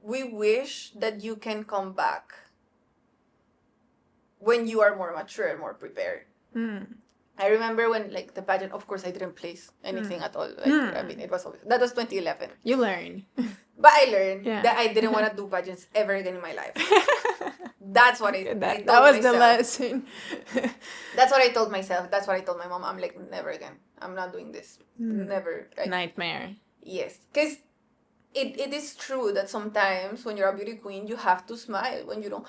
we wish that you can come back when you are more mature and more prepared. I remember when, like, the pageant, of course, I didn't place anything at all. Like, I mean, that was 2011. You learn. But I learned that I didn't want to do pageants ever again in my life. That's what I told that was myself. the lesson. That's what I told myself. That's what I told my mom. I'm like, never again. I'm not doing this. Never. Like, Nightmare. yes. Because it is true that sometimes when you're a beauty queen, you have to smile when you don't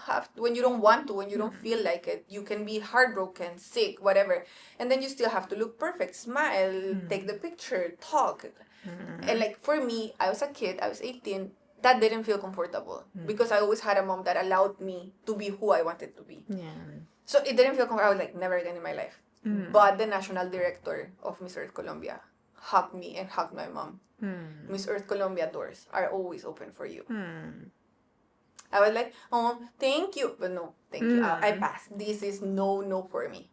want to, when you don't feel like it. You can be heartbroken, sick, whatever. And then you still have to look perfect, smile, take the picture, talk. And, like, for me, I was a kid, I was 18, that didn't feel comfortable because I always had a mom that allowed me to be who I wanted to be. Yeah. So it didn't feel comfortable. I was like, never again in my life. But the national director of Miss Earth Colombia hugged me and hugged my mom. Miss Earth Colombia doors are always open for you. I was like, oh, thank you. But no, thank you. I passed. This is no for me.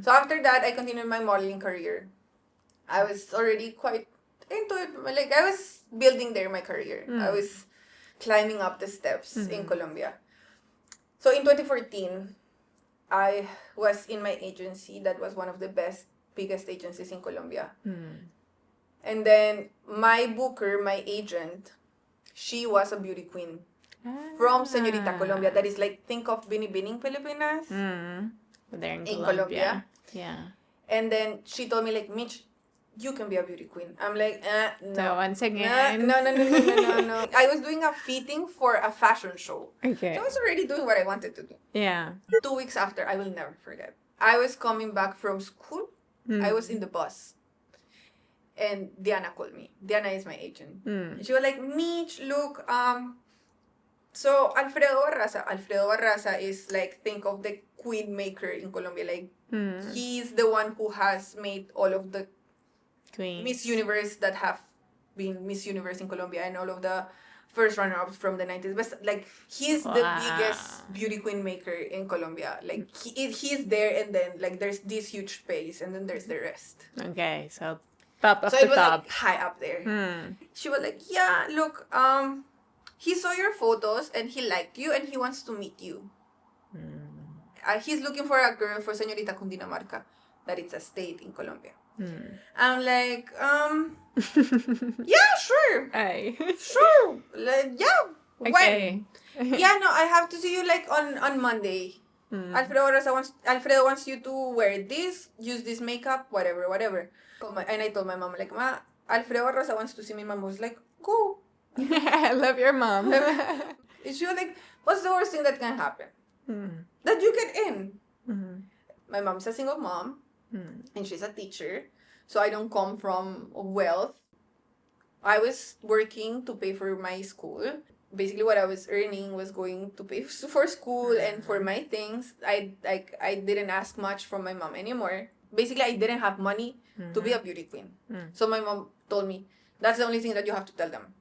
So after that, I continued my modeling career. I was already quite into it. Like, I was building there my career. I was climbing up the steps in Colombia. So in 2014, I was in my agency that was one of the biggest agencies in Colombia. And then my booker, my agent, she was a beauty queen from Señorita Colombia. That is like, think of Binibining Pilipinas. They're in Colombia. Yeah. And then she told me, like, Mitch, you can be a beauty queen. I'm like, no. So once again. No. I was doing a fitting for a fashion show. Okay. So I was already doing what I wanted to do. Yeah. 2 weeks after, I will never forget. I was coming back from school. I was in the bus. And Diana called me. Diana is my agent. And she was like, Mitch, look, so Alfredo Barraza is like, think of the queen maker in Colombia. Like, he's the one who has made all of the Queens. Miss Universe that have been Miss Universe in Colombia and all of the first runner-ups from the 90s. But like, he's the biggest beauty queen maker in Colombia. Like, he's there, and then like there's this huge space, and then there's the rest. Okay, so top of So the it was top. like high up there. She was like, yeah, look, he saw your photos and he liked you and he wants to meet you. He's looking for a girl for Señorita Cundinamarca, that it's a state in Colombia. I'm like, yeah, sure. Aye. Sure. Like, yeah. Okay. When? Yeah, no, I have to see you like on Monday. Alfredo wants you to wear this, use this makeup, whatever. And I told my mom, like, Ma, Alfredo Barraza wants to see me. Mom was like, go. I love your mom. And she was like, what's the worst thing that can happen? That you get in. My mom's a single mom, and she's a teacher, so I don't come from wealth. I was working to pay for my school. Basically, what I was earning was going to pay for school and for my things. I didn't ask much from my mom anymore. Basically, I didn't have money to be a beauty queen. So my mom told me, that's the only thing that you have to tell them.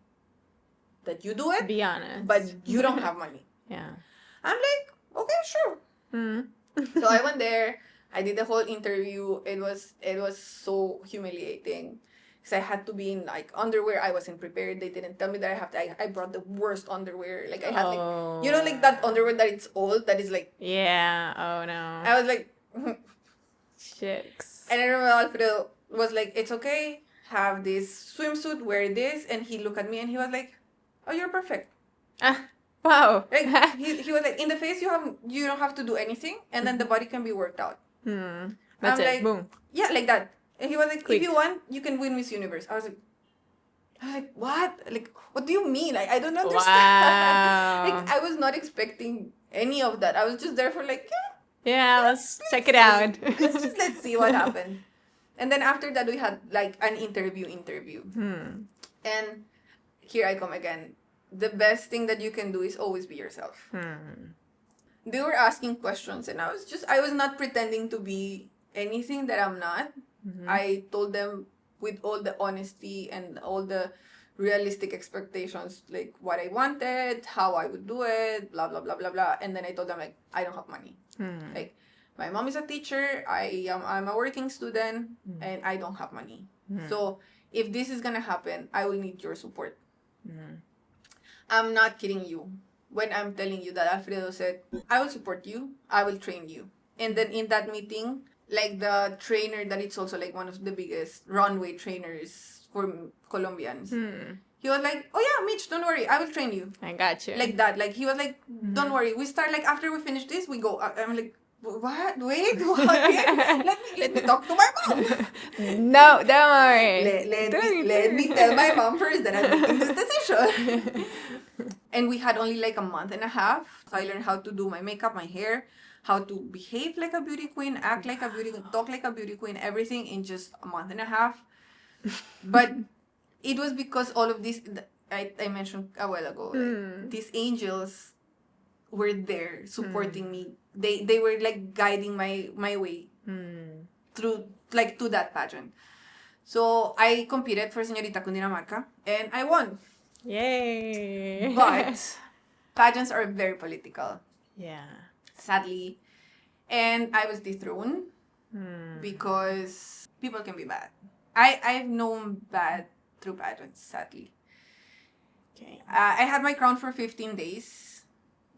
That you do it. Be honest. But you don't have money. Yeah. I'm like, okay, sure. So I went there. I did the whole interview. It was so humiliating. Because I had to be in like underwear. I wasn't prepared. They didn't tell me that I have to. I brought the worst underwear. Like I had like, you know, like that underwear that it's old. That is like. Yeah. Oh no. I was like. Chicks. And I remember Alfredo was like, it's okay. Have this swimsuit. Wear this. And he looked at me and he was like, oh, you're perfect. Wow. Like he was like, in the face you don't have to do anything, and then the body can be worked out. That's I'm it. like, Boom. Yeah, like that. And he was like, Quick. if you want, you can win Miss Universe. I was like, what? Like, what do you mean? Like, I don't understand. Wow. Like, I was not expecting any of that. I was just there for like, Yeah, let's check it out. let's see what happens. And then after that, we had like an interview. And here I come again. The best thing that you can do is always be yourself. They were asking questions, and I was not pretending to be anything that I'm not. I told them with all the honesty and all the realistic expectations, like what I wanted, how I would do it, blah, blah, blah, blah, blah. And then I told them, like, I don't have money. Like, my mom is a teacher, I'm a working student, and I don't have money. So if this is gonna happen, I will need your support. I'm not kidding you when I'm telling you that Alfredo said, I will support you, I will train you. And then in that meeting, like the trainer that it's also like one of the biggest runway trainers for Colombians, he was like, oh yeah, Mitch, don't worry, I will train you. I got you. Like that. Like he was like, don't worry, we start like after we finish this, we go. I'm like, what? Wait, what? let me talk to my mom. No, don't worry. Let me tell my mom first that I'm making this decision. And we had only like a month and a half. So I learned how to do my makeup, my hair, how to behave like a beauty queen, act like a beauty queen, talk like a beauty queen, everything in just a month and a half. But it was because all of this, I mentioned a while ago, like, these angels were there supporting me. They were like guiding my way through like to that pageant. So I competed for Señorita Cundinamarca and I won. Yay! But pageants are very political. Yeah. Sadly. And I was dethroned because people can be bad. I've known bad through pageants, sadly. Okay. I had my crown for 15 days.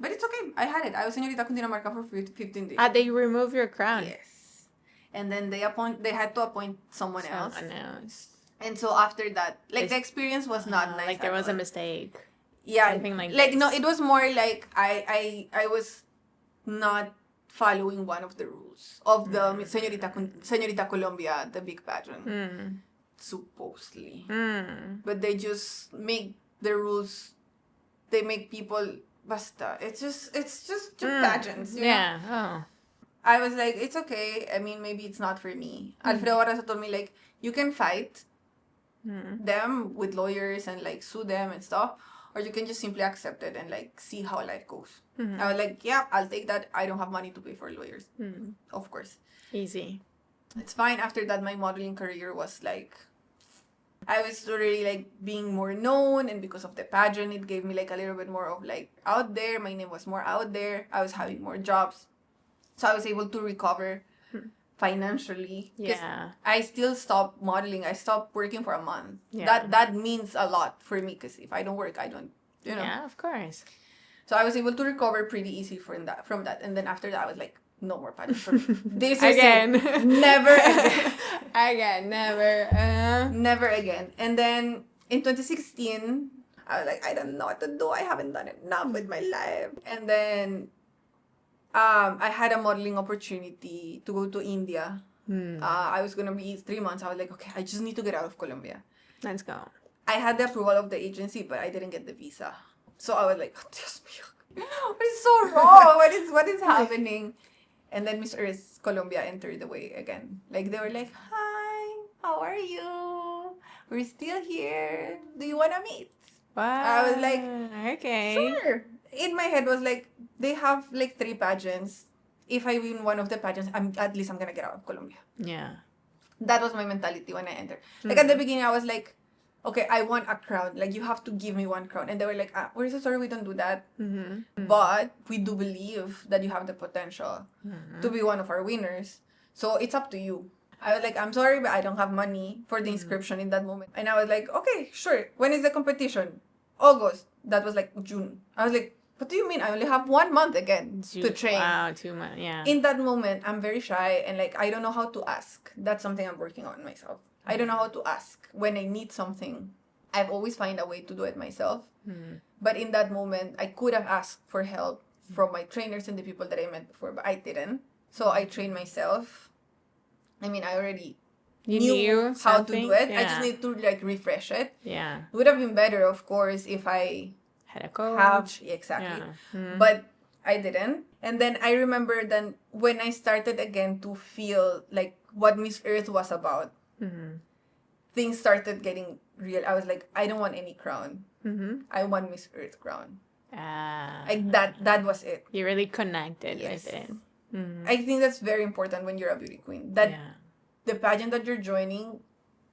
But it's okay. I had it. I was Señorita Cundinamarca for 15 days. They remove your crown. Yes. And then they had to appoint someone else. Someone else. And so after that, like the experience was not nice. Like there was a mistake. Yeah. Something like this. No, this. it was more like I was not following one of the rules of the Señorita Colombia, the big pageant. supposedly. Mm. But they just make the rules, they make people basta. It's just pageants, you know? Yeah. Oh. I was like, it's okay. I mean, maybe it's not for me. Alfredo Barraza told me, like, you can fight them with lawyers and, like, sue them and stuff, or you can just simply accept it and, like, see how life goes. I was like, yeah, I'll take that. I don't have money to pay for lawyers. Of course. Easy. It's fine. After that, my modeling career was, like, I was already, like, being more known, and because of the pageant, it gave me, like, a little bit more of, like, out there. My name was more out there. I was having more jobs. So I was able to recover financially. Yeah. I still stopped modeling. I stopped working for a month. Yeah. That means a lot for me, because if I don't work, I don't, you know. Yeah, of course. So I was able to recover pretty easy from that. And then after that, I was like, no more pageant for me. This is Again. it. Never again. Again, never. Never again. And then in 2016, I was like, I don't know what to do. I haven't done enough with my life. And then I had a modeling opportunity to go to India. I was going to be 3 months. I was like, okay, I just need to get out of Colombia. Let's go. I had the approval of the agency, but I didn't get the visa. So I was like, oh, Dios mío, what is so wrong? What is happening? And then Miss Earth Colombia entered the way again. Like, they were like, hi, how are you? We're still here. Do you want to meet? Wow. I was like, okay. Sure. In my head was like, they have like 3 pageants. If I win one of the pageants, at least I'm going to get out of Colombia. Yeah. That was my mentality when I entered. Like, at the beginning, I was like, okay, I want a crown. Like, you have to give me one crown. And they were like, we're so sorry, we don't do that. But we do believe that you have the potential to be one of our winners. So it's up to you. I was like, I'm sorry, but I don't have money for the inscription in that moment. And I was like, okay, sure. When is the competition? August. That was like June. I was like, what do you mean? I only have 1 month again to train. Wow, 2 months, yeah. In that moment, I'm very shy and like, I don't know how to ask. That's something I'm working on myself. I don't know how to ask when I need something. I've always find a way to do it myself. But in that moment, I could have asked for help from my trainers and the people that I met before, but I didn't. So I trained myself. I mean, I already knew how to do it. Yeah. I just need to like refresh it. Yeah. It would have been better, of course, if I had a coach. Exactly. Yeah. But I didn't. And then I remember then when I started again to feel like what Miss Earth was about, things started getting real. I was like, I don't want any crown. I want Miss Earth crown. Like that was it. You really connected with it. I think that's very important when you're a beauty queen. That the pageant that you're joining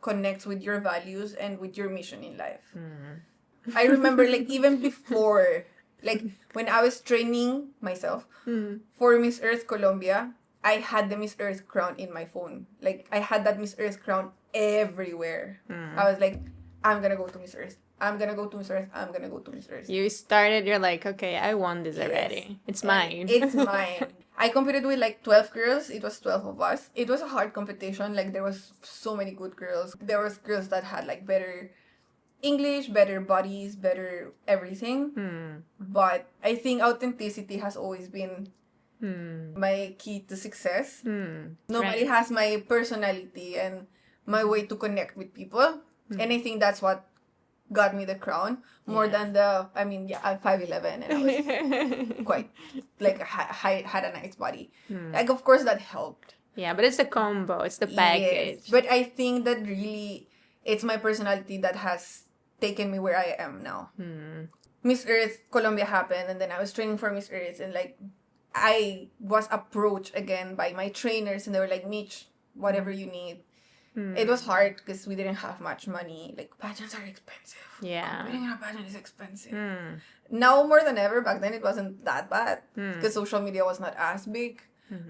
connects with your values and with your mission in life. I remember like even before, like when I was training myself for Miss Earth Colombia, I had the Miss Earth crown in my phone. Like I had that Miss Earth crown everywhere. I was like, I'm gonna go to Miss Earth. I'm gonna go to Miss Earth. I'm gonna go to Miss Earth. You started, you're like, okay, I won this already. It's mine. It's mine. I competed with like 12 girls. It was 12 of us. It was a hard competition. Like there was so many good girls. There was girls that had like better English, better bodies, better everything. But I think authenticity has always been my key to success. Nobody has my personality and my way to connect with people. And I think that's what got me the crown more than I'm 5'11" and I was quite like had a nice body. Like of course that helped. Yeah, but it's the combo, it's the package. Yes, but I think that really it's my personality that has taken me where I am now. Miss Earth Colombia happened and then I was training for Miss Earth and like I was approached again by my trainers and they were like, Mitch, whatever you need. It was hard because we didn't have much money. Like, pageants are expensive. Yeah. Competing in a pageant is expensive. Now, more than ever, back then it wasn't that bad. Because social media was not as big.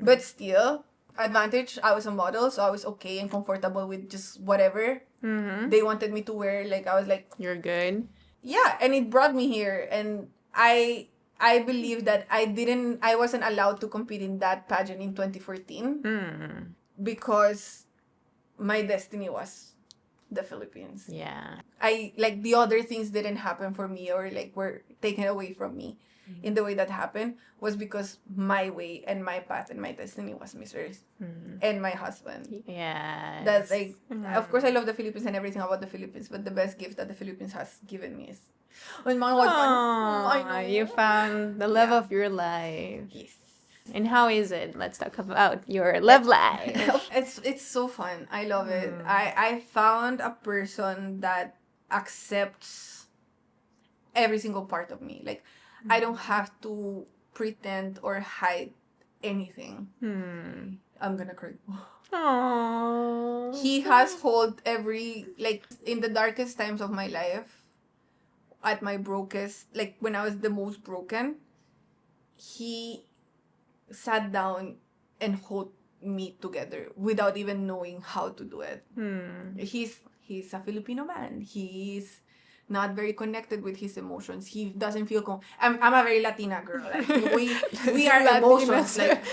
But still, advantage, I was a model, so I was okay and comfortable with just whatever they wanted me to wear. Like, I was like... You're good. Yeah, and it brought me here. And I believe that I wasn't allowed to compete in that pageant in 2014. Because... my destiny was the Philippines. Yeah. I like the other things didn't happen for me or like were taken away from me in the way that happened was because my way and my path and my destiny was Mrs. And my husband. Yes. That's like, of course, I love the Philippines and everything about the Philippines, but the best gift that the Philippines has given me is when my husband. I know. You found the love Yeah. of your life. Yes. And how is it? Let's talk about your love life. It's so fun. I love it. I found a person that accepts every single part of me. Like I don't have to pretend or hide anything. I'm gonna cry. Aww. He has hold every, like, in the darkest times of my life, at my brokest, like when I was the most broken, he sat down and hold me together without even knowing how to do it. He's a Filipino man. He's not very connected with his emotions. He doesn't feel I'm a very Latina girl. Like we are emotions. Like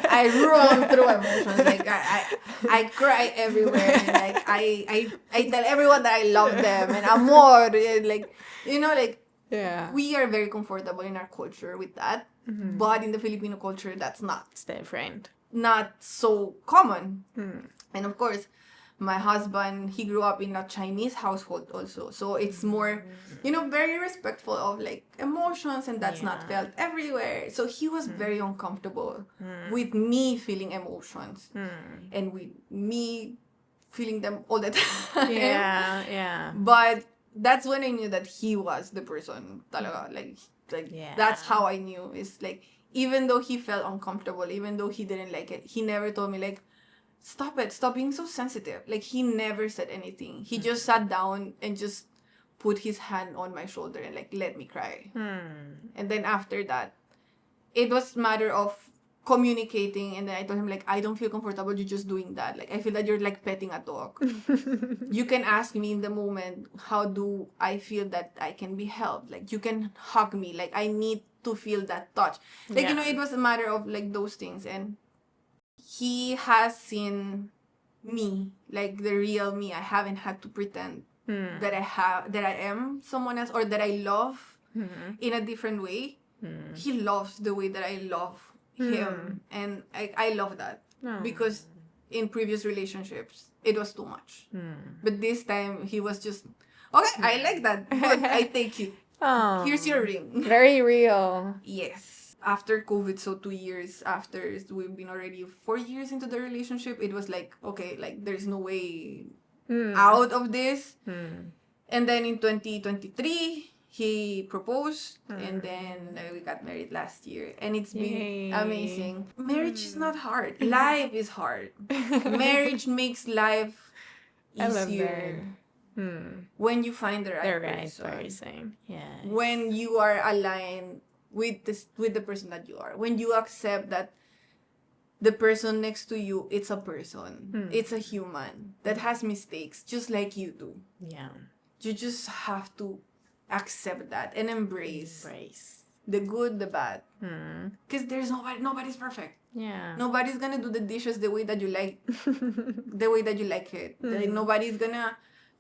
I run through emotions. Like I cry everywhere. And like I tell everyone that I love them and amor. And like like Yeah. we are very comfortable in our culture with that. But in the Filipino culture, that's It's different. not so common. And of course, my husband, he grew up in a Chinese household also. So it's more, very respectful of like emotions and that's not felt everywhere. So he was very uncomfortable with me feeling emotions and with me feeling them all the time. Yeah. But that's when I knew that he was the person talaga. Like that's how I knew. It's like, even though he felt uncomfortable, even though he didn't like it, he never told me like, stop being so sensitive. Like he never said anything. He just sat down and just put his hand on my shoulder and like let me cry. And then after that, it was a matter of communicating, and then I told him like, I don't feel comfortable you just doing that. Like I feel that you're like petting a dog. You can ask me in the moment, how do I feel that I can be helped? Like you can hug me. Like I need to feel that touch. Like it was a matter of like those things. And he has seen me, like the real me. I haven't had to pretend that I am someone else or that I love in a different way. He loves the way that I love him, and I love that. Because in previous relationships it was too much, but this time he was just okay. I like that. Good, I take it. Here's your ring. Very real. Yes. After COVID, so 2 years after, we've been already 4 years into the relationship. It was like, okay, like there's no way out of this. And then in 2023, he proposed, and then we got married last year, and it's been amazing. Marriage is not hard. Life is hard. Marriage makes life easier. When you find the right person. Yeah. When you are aligned with the person that you are. When you accept that the person next to you, it's a person. It's a human that has mistakes just like you do. Yeah. You just have to accept that and embrace the good, the bad. Because there's nobody's perfect. Yeah. Nobody's gonna do the dishes the way that you like it. Like, nobody's gonna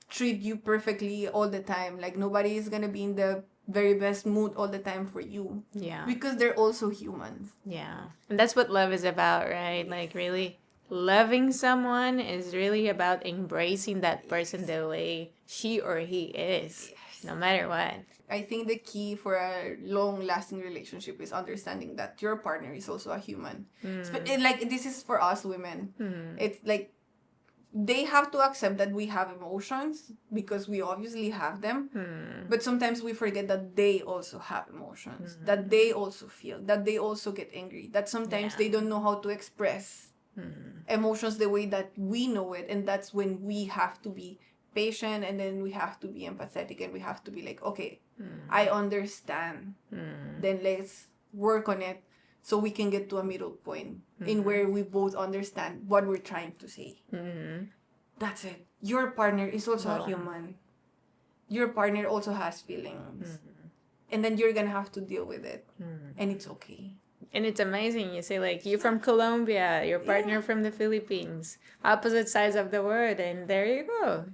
treat you perfectly all the time. Like nobody is gonna be in the very best mood all the time for you. Yeah. Because they're also humans. Yeah. And that's what love is about, right? Like really loving someone is really about embracing that person the way she or he is, no matter what. I think the key for a long-lasting relationship is understanding that your partner is also a human. Like this is for us women. It's like they have to accept that we have emotions because we obviously have them. But sometimes we forget that they also have emotions, that they also feel, that they also get angry, that sometimes they don't know how to express emotions the way that we know it. And that's when we have to be patient, and then we have to be empathetic, and we have to be like, okay, I understand. Then let's work on it so we can get to a middle point in where we both understand what we're trying to say. That's it. Your partner is also a human. Your partner also has feelings. And then you're gonna have to deal with it. And it's okay. And it's amazing. You say like, you from Colombia, your partner from the Philippines, opposite sides of the world, and there you go.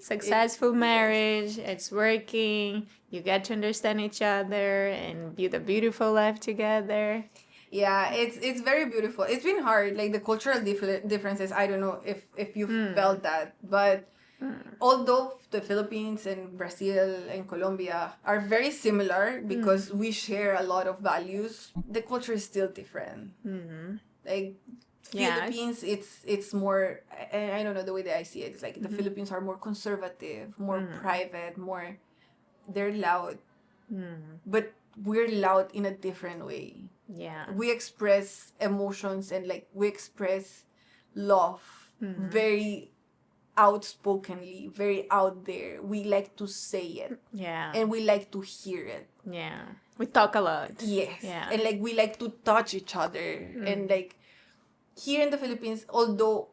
successful marriage, it's working, you get to understand each other and build a beautiful life together. Yeah, it's very beautiful. It's been hard, like the cultural differences. I don't know if you felt that, but although the Philippines and Brazil and Colombia are very similar because we share a lot of values, the culture is still different. Like Philippines, it's more. I don't know the way that I see it. It's like the Philippines are more conservative, more private, more. They're loud, but we're loud in a different way. Yeah. We express emotions and like we express love very outspokenly, very out there. We like to say it. Yeah. And we like to hear it. Yeah. We talk a lot. Yes. Yeah. And like we like to touch each other. And like here in the Philippines, although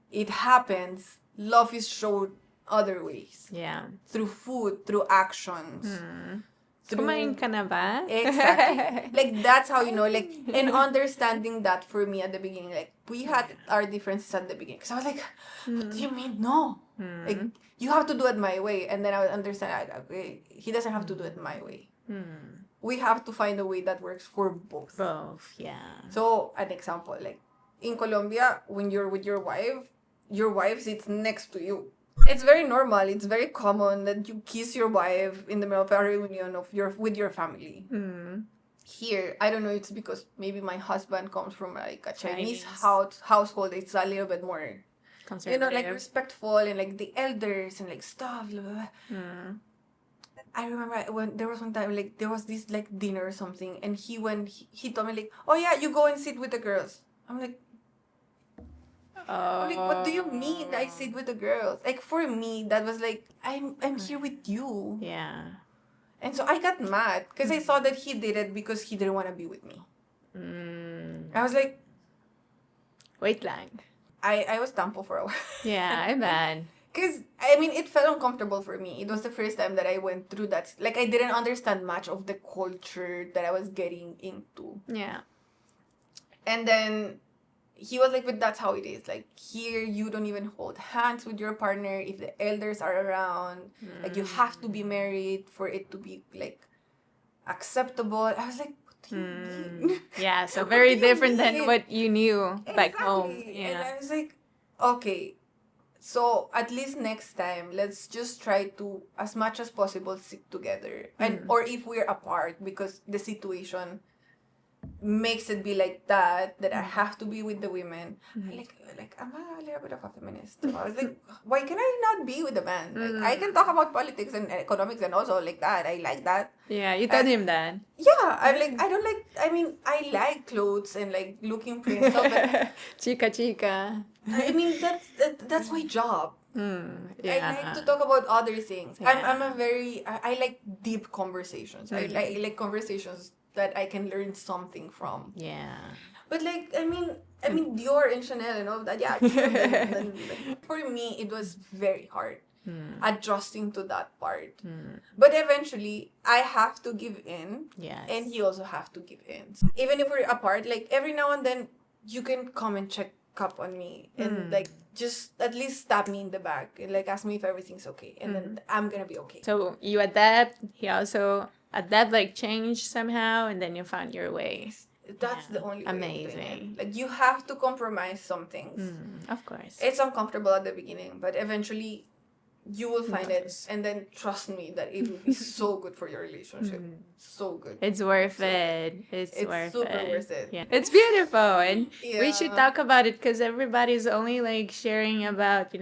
it happens, love is shown other ways. Yeah. Through food, through actions. Kumain ka na ba? Exactly. Like, that's how you know, like, and understanding that for me at the beginning, like, we had our differences at the beginning. Because I was like, what do you mean? No. Like, you have to do it my way. And then I would understand, like, okay, he doesn't have to do it my way. We have to find a way that works for both. Both, yeah. So, an example, like, in Colombia, when you're with your wife sits next to you. It's very normal. It's very common that you kiss your wife in the middle of a reunion with your family. Here, I don't know. It's because maybe my husband comes from like a Chinese household. It's a little bit more, conservative, like respectful and like the elders and like stuff. Blah, blah, blah. I remember when there was one time like there was this like dinner or something, and he told me like, oh yeah, you go and sit with the girls. I'm like. Like, what do you mean I sit with the girls? Like, for me, that was like, I'm here with you. Yeah. And so I got mad because I saw that he did it because he didn't want to be with me. I was like... Wait lang. I was tampo for a while. Yeah, I bet. Because, I mean, it felt uncomfortable for me. It was the first time that I went through that. Like, I didn't understand much of the culture that I was getting into. Yeah. And then... he was like, but that's how it is. Like, here, you don't even hold hands with your partner if the elders are around. Like, you have to be married for it to be, like, acceptable. I was like, what do you mean? Yeah, so very different than what you knew back home. Yeah. And I was like, okay, so at least next time, let's just try to, as much as possible, sit together. And or if we're apart, because the situation... makes it be like that I have to be with the women. Like I'm a little bit of a feminist. I was like, why can I not be with the man? Like, I can talk about politics and economics and also like that. I like that. Yeah, you told him that. Yeah, I'm like, I like like clothes and like looking pretty and stuff, but Chica. I mean that's my job. Yeah. I like to talk about other things. Yeah. I like deep conversations. I like conversations that I can learn something from. Yeah. But like, I mean Dior and Chanel and all that, yeah. Then, like, for me, it was very hard adjusting to that part. But eventually, I have to give in. Yes. And he also have to give in. Even if we're apart, like every now and then, you can come and check up on me and like just at least stab me in the back and like ask me if everything's okay, and then I'm gonna be okay. So you adapt. He also adapt, like change somehow, and then you found your way. That's the only way. Amazing. Like you have to compromise some things. Of course. It's uncomfortable at the beginning, but eventually you will find it, and then trust me that it will be so good for your relationship. So good. It's worth it. It's worth super it. worth it. Yeah. It's beautiful, and we should talk about it because everybody's only like sharing about,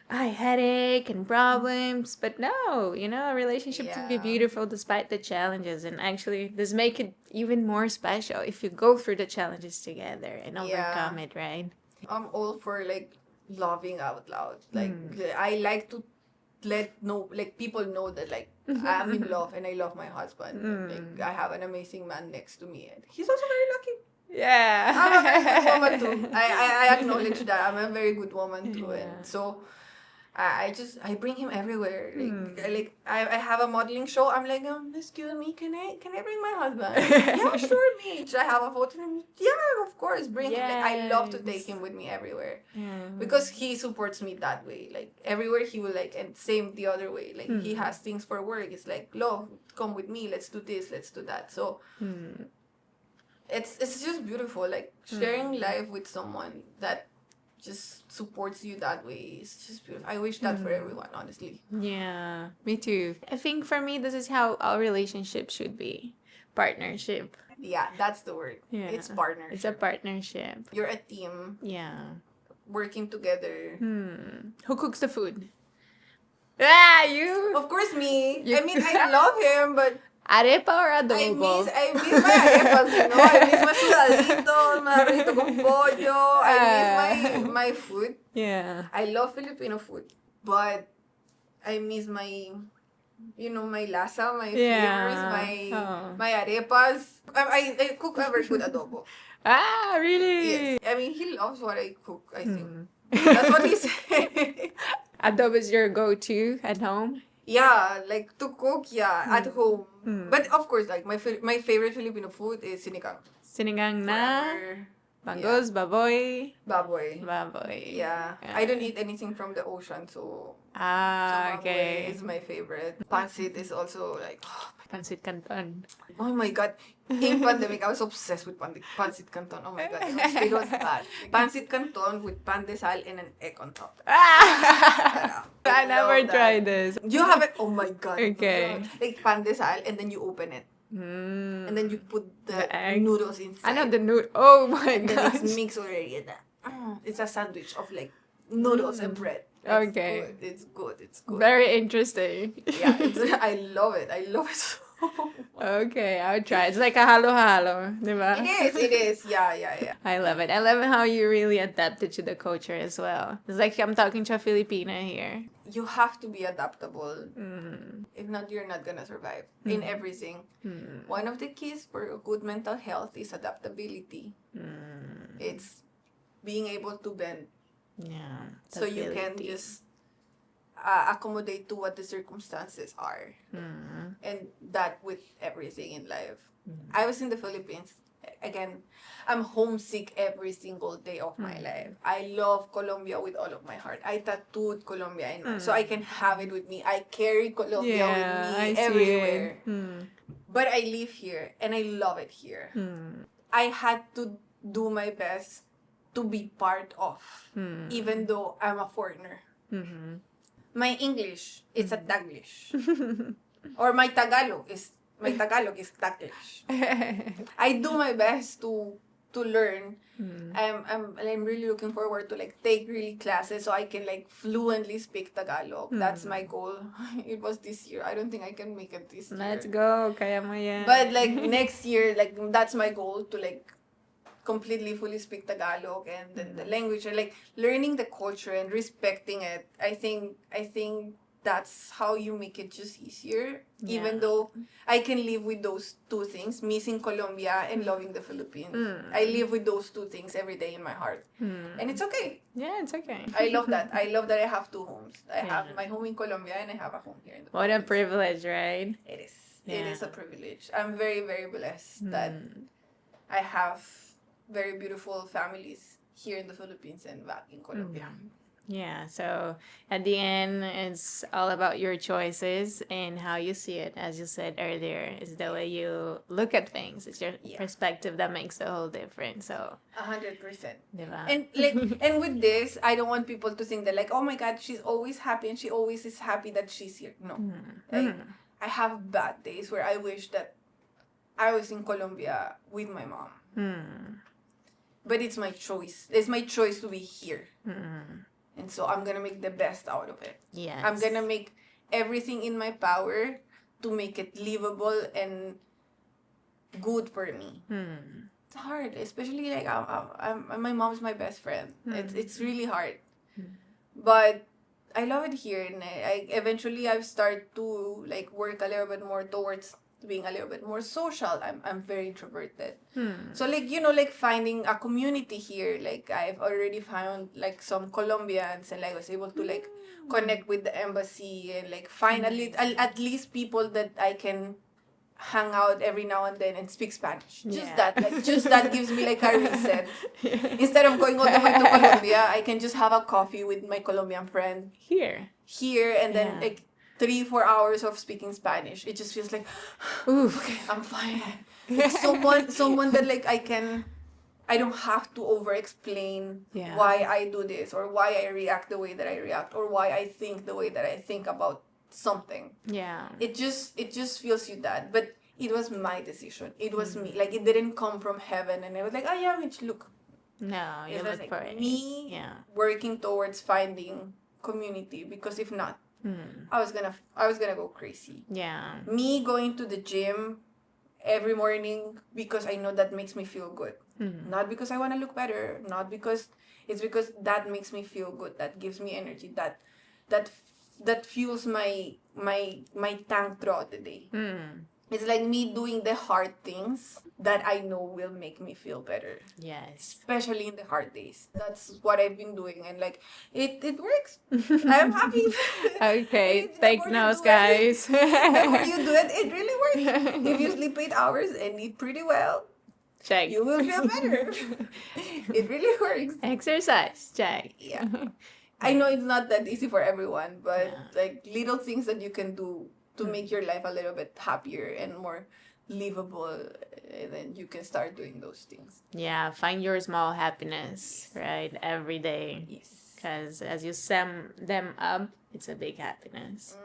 headache and problems, but no, a relationship can be beautiful despite the challenges, and actually this make it even more special if you go through the challenges together and overcome it, right? I'm all for like loving out loud. Like I like to let people know that like I'm in love and I love my husband. Like I have an amazing man next to me, and he's also very lucky. Yeah. I'm a very good woman too. I acknowledge that I'm a very good woman too, and so I bring him everywhere. I have a modeling show. I'm like, excuse me, can I bring my husband? Yeah, sure, Mitch. I have a photo of him. Yeah, of course, bring him. Like, I love to take him with me everywhere. Because he supports me that way. Like, everywhere he will, like, and same the other way. Like, he has things for work. It's like, Lo, come with me. Let's do this. Let's do that. So it's just beautiful. Like, sharing life with someone that just supports you that way. It's just beautiful. I wish that for everyone, honestly. Yeah, me too. I think for me, this is how our relationship should be. Partnership. Yeah, that's the word. Yeah. It's partnership. It's a partnership. You're a team. Yeah. Working together. Who cooks the food? Ah, you. Of course, me. I mean, I love him, but arepa or adobo? I miss my arepas, you know. I miss my sudaditos, my arrocito con pollo. I miss my food. Yeah. I love Filipino food, but I miss my, my lasa, my flavors, my arepas. I cook a very good adobo. Ah, really? Yes. I mean, he loves what I cook, I think. That's what he said. Adobo is your go-to at home? Yeah, like to cook, at home. But of course, like my favorite Filipino food is sinigang. Sinigang na bangus, baboy. Baboy. Yeah. I don't eat anything from the ocean, so okay. Is my favorite. Pancit is also like Pancit canton. Oh my god. In pandemic, I was obsessed with pancit canton. Oh my god, it was bad. Pancit canton with pan de sal and an egg on top. I never tried this. You have it? Oh my god. Okay. Like pan de sal and then you open it. And then you put the egg. Noodles inside. I know the noodle. Oh my god. It's mixed already. It's a sandwich of like noodles and bread. Okay. It's good. Very interesting. Yeah, I love it. I love it so much. Okay, I'll try. It's like a halo-halo, diba? It is. Yeah. I love it. I love how you really adapted to the culture as well. It's like I'm talking to a Filipina here. You have to be adaptable. If not, you're not gonna survive in everything. One of the keys for good mental health is adaptability. It's being able to bend. Yeah. So you can just accommodate to what the circumstances are. And that with everything in life. I was in the Philippines. Again, I'm homesick every single day of my life. I love Colombia with all of my heart. I tattooed Colombia so I can have it with me. I carry Colombia with me everywhere. But I live here and I love it here. I had to do my best to be part of, even though I'm a foreigner. My English is a Taglish. Or my Tagalog is Taglish. I do my best to learn. I'm really looking forward to like take really classes so I can like fluently speak Tagalog. That's my goal. It was this year. I don't think I can make it this year. Let's go. Kaya mo yan. But like next year, like that's my goal to like completely fully speak Tagalog and the language and like learning the culture and respecting it. I think that's how you make it just easier. Yeah. Even though I can live with those two things, missing Colombia and loving the Philippines. I live with those two things every day in my heart. And it's okay. Yeah, it's okay. I love that. I love that I have two homes. I have my home in Colombia and I have a home here in the What a Philippines. privilege, right? It is. Yeah. It is a privilege. I'm very, very blessed that I have very beautiful families here in the Philippines and back in Colombia. Yeah, so at the end, it's all about your choices and how you see it. As you said earlier, it's the way you look at things. It's your perspective that makes the whole difference. So 100%. Diba? And like, and with this, I don't want people to think that like, oh my God, she's always happy and she always is happy that she's here. No, like, I have bad days where I wish that I was in Colombia with my mom. But it's my choice. It's my choice to be here. And so I'm going to make the best out of it. Yes. I'm going to make everything in my power to make it livable and good for me. It's hard, especially like my mom's my best friend. It's really hard. But I love it here, and I eventually I've started to like work a little bit more towards being a little bit more social. I'm very introverted. Hmm. So like, you know, like finding a community here, like I've already found like some Colombians, and like I was able to like connect with the embassy and like find at least people that I can hang out every now and then and speak Spanish. Just that gives me like a reset. Instead of going all the way to Colombia, I can just have a coffee with my Colombian friend Here. and then like 3-4 hours of speaking Spanish. It just feels like, oof, okay, I'm fine. Like someone that like I don't have to over explain why I do this, or why I react the way that I react, or why I think the way that I think about something. Yeah. It just feels you that. But it was my decision. It was me. Like it didn't come from heaven and I was like, oh yeah, Mitch, look. No, you look like for it. Me working towards finding community, because if not, I was gonna go crazy. Yeah. Me going to the gym every morning because I know that makes me feel good. Not because I want to look better, not because it's because that makes me feel good, that gives me energy, that fuels my tank throughout the day. It's like me doing the hard things that I know will make me feel better. Yes. Especially in the hard days. That's what I've been doing, and like it works. I'm happy. Okay, take notes, guys. The more you do it, it really works. If you sleep 8 hours and eat pretty well, check. You will feel better. It really works. Exercise, check. Yeah. I know it's not that easy for everyone, but like little things that you can do to make your life a little bit happier and more livable, and then you can start doing those things. Yeah, find your small happiness, right, every day. Yes. Because as you sum them up, it's a big happiness.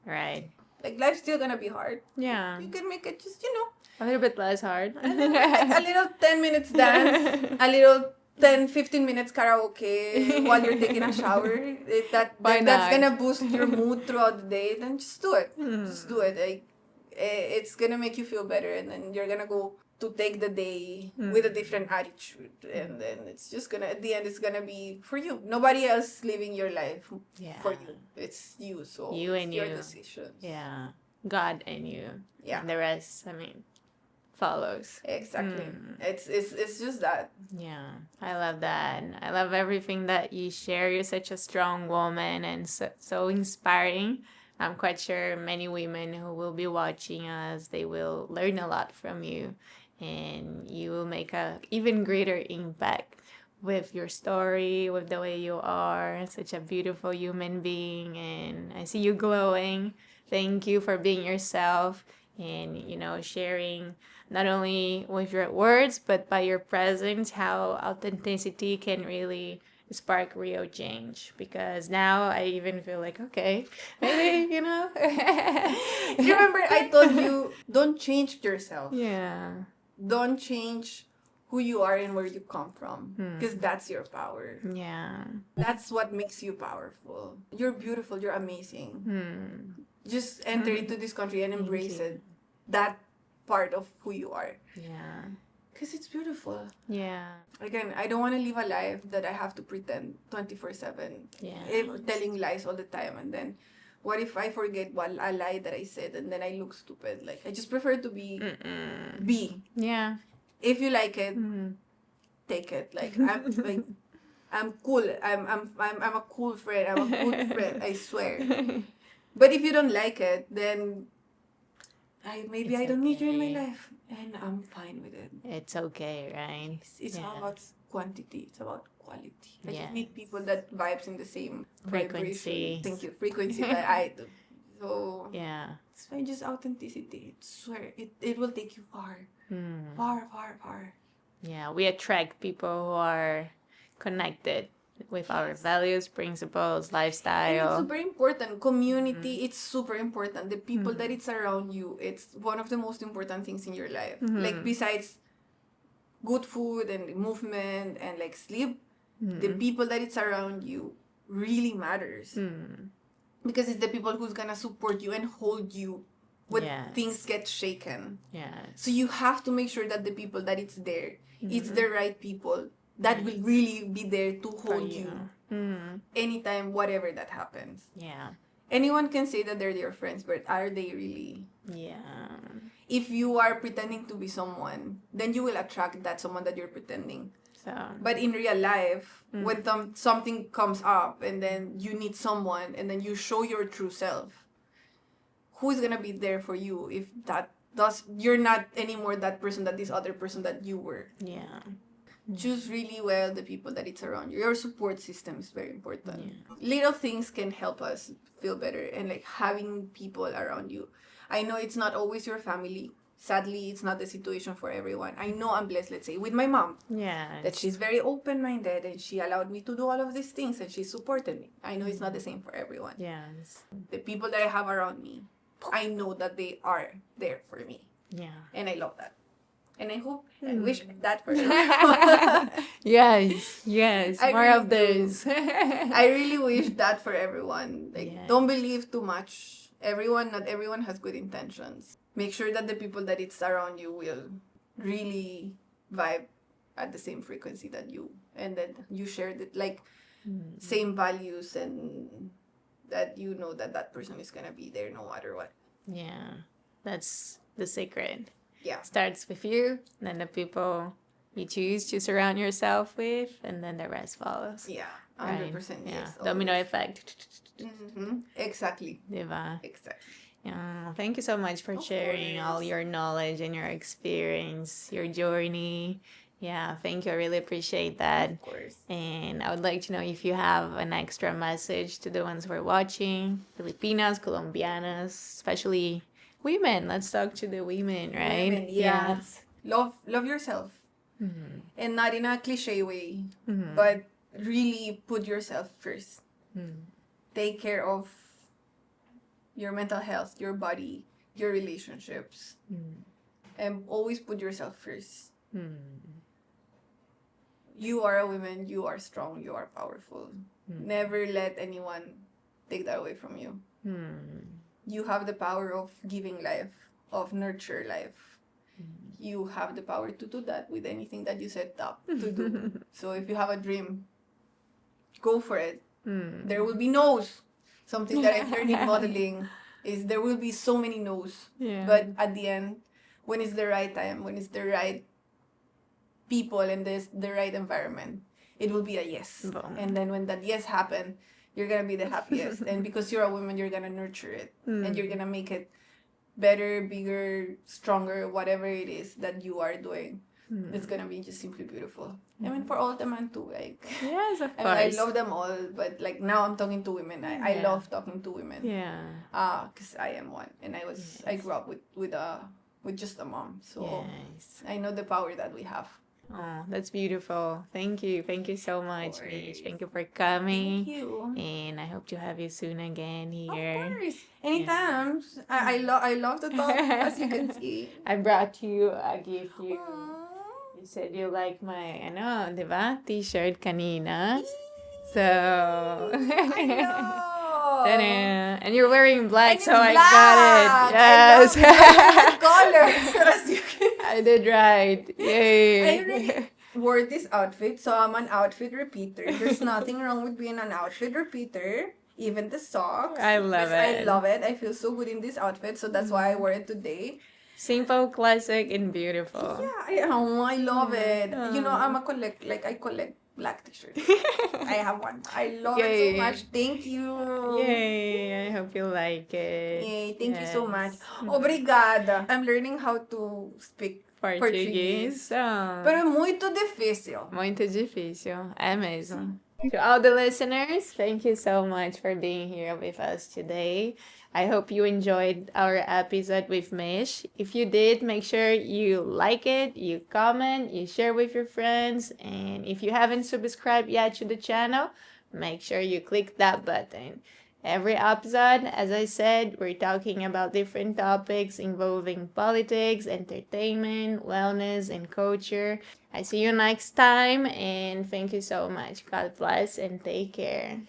Right. Like life's still gonna be hard. Yeah. You can make it just, a little bit less hard. like a little 10 minutes dance, a little 10-15 minutes karaoke while you're taking a shower. That's gonna boost your mood throughout the day. Then just do it. Just do it. Like it's gonna make you feel better, and then you're gonna go to take the day with a different attitude, and then it's just gonna, at the end, it's gonna be for you. Nobody else living your life for you. It's you. So you it's and your you. decision. Yeah, God and you. Yeah. And the rest, follows. Exactly. It's just that. Yeah, I love that. I love everything that you share. You're such a strong woman and so inspiring. I'm quite sure many women who will be watching us, they will learn a lot from you, and you will make a even greater impact with your story, with the way you are. Such a beautiful human being, and I see you glowing. Thank you for being yourself and, sharing not only with your words, but by your presence, how authenticity can really spark real change. Because now I even feel like, okay, maybe, Remember I told you, don't change yourself. Yeah. Don't change who you are and where you come from. Because that's your power. Yeah. That's what makes you powerful. You're beautiful. You're amazing. Just enter into this country and embrace it. That part of who you are. Yeah. Because it's beautiful. Yeah. Again, I don't want to live a life that I have to pretend 24/7. Yeah. Telling lies all the time. And then, what if I forget a lie that I said and then I look stupid? Like, I just prefer to be. Yeah. If you like it, take it. Like, I'm cool. I'm a cool friend. I'm a good friend. I swear. But if you don't like it, then maybe I don't need you in my life, and I'm fine with it. It's okay, right? It's not about quantity, it's about quality. I just need people that vibes in the same frequency. Thank you. Frequency that I do. So it's fine, just authenticity. I swear, it will take you far. Far, far, far. Yeah, we attract people who are connected with our values, principles, lifestyle. And it's super important. Community, it's super important. The people that it's around you, it's one of the most important things in your life. Like, besides good food and movement and like sleep, the people that it's around you really matters. Because it's the people who's gonna support you and hold you when things get shaken. So you have to make sure that the people that it's there, it's the right people that will really be there to hold you anytime, whatever that happens. Yeah. anyone can say that they're your friends, but are they really? Yeah. If you are pretending to be someone, then you will attract that someone that you're pretending. So. But in real life, when something comes up and then you need someone and then you show your true self, who's gonna be there for you if you're not anymore that person, that this other person that you were? Yeah. Choose really well the people that it's around you. Your support system is very important. Yeah. Little things can help us feel better, and like having people around you. I know it's not always your family. Sadly, it's not the situation for everyone. I know I'm blessed, let's say, with my mom. Yeah. That she's very open-minded and she allowed me to do all of these things and she supported me. I know it's not the same for everyone. Yes. The people that I have around me, I know that they are there for me. Yeah. And I love that. And I hope and wish that for everyone. Yes. I More really of those. I really wish that for everyone. Like, Yeah. don't believe too much. Not everyone has good intentions. Make sure that the people that it's around you will really vibe at the same frequency that you, and that you share the same values, and that you know that that person is gonna be there no matter what. Yeah. That's the secret. Yeah. Starts with you, then the people you choose to surround yourself with, and then the rest follows. Yeah. 100%. Right? Yeah. Yes. Domino effect. Exactly. Diba? Exactly. Yeah. Thank you so much for sharing all course. your knowledge and your experience, your journey. Yeah, thank you. I really appreciate that. Of course. And I would like to know if you have an extra message to the ones who are watching, Filipinas, Colombianas, especially women. Let's talk to the women, right? Women, yeah. Yes. Love yourself. Mm-hmm. And not in a cliche way, Mm-hmm. but really put yourself first. Mm-hmm. Take care of your mental health, your body, your relationships, and always put yourself first. You are a woman, you are strong, you are powerful. Never let anyone take that away from you. You have the power of giving life, of nurture life. You have the power to do that with anything that you set up to do. So if you have a dream, go for it. There will be no's. Something that I've learned in modeling is there will be so many no's. Yeah. But at the end, when it's the right time, when it's the right people and there's the right environment, it will be a yes. Boom. And then when that yes happens, you're gonna be the happiest. And because you're a woman, you're gonna nurture it. And you're gonna make it better, bigger, stronger, whatever it is that you are doing. It's gonna be just simply beautiful. I mean, for all the men too, like. Yes, of course. I love them all, but like now I'm talking to women. I love talking to women. Yeah. Because I am one, and I grew up with just a mom, so Yes. I know the power that we have. Oh, that's beautiful. Thank you so much, course. Mish. Thank you for coming. Thank you. And I hope to have you soon again here. Of course, anytime. I love to talk, as you can see. I brought you a gift. You Aww. said you like my, diba? T-shirt kanina. So. I know. Ta-da. And you're wearing black, And so it's I black. got it. Yes. Colors. I did right. Yay. I already wore this outfit, so I'm an outfit repeater. There's nothing wrong with being an outfit repeater. Even the socks. I love it. I love it. I feel so good in this outfit, so that's why I wore it today. Simple, classic, and beautiful. Yeah, I love it. You know, I collect black t-shirts. I have one. I love it so much. Thank you. Yay. I hope you like it. Yay, thank you so much. Yes. Obrigada. I'm learning how to speak Portuguese. Pero muito difícil. Muito difícil. É mesmo. To all the listeners, thank you so much for being here with us today. I hope you enjoyed our episode with Mish. If you did, make sure you like it, you comment, you share with your friends, and if you haven't subscribed yet to the channel, make sure you click that button. Every episode, as I said, we're talking about different topics involving politics, entertainment, wellness, and culture. I see you next time, and thank you so much. God bless and take care.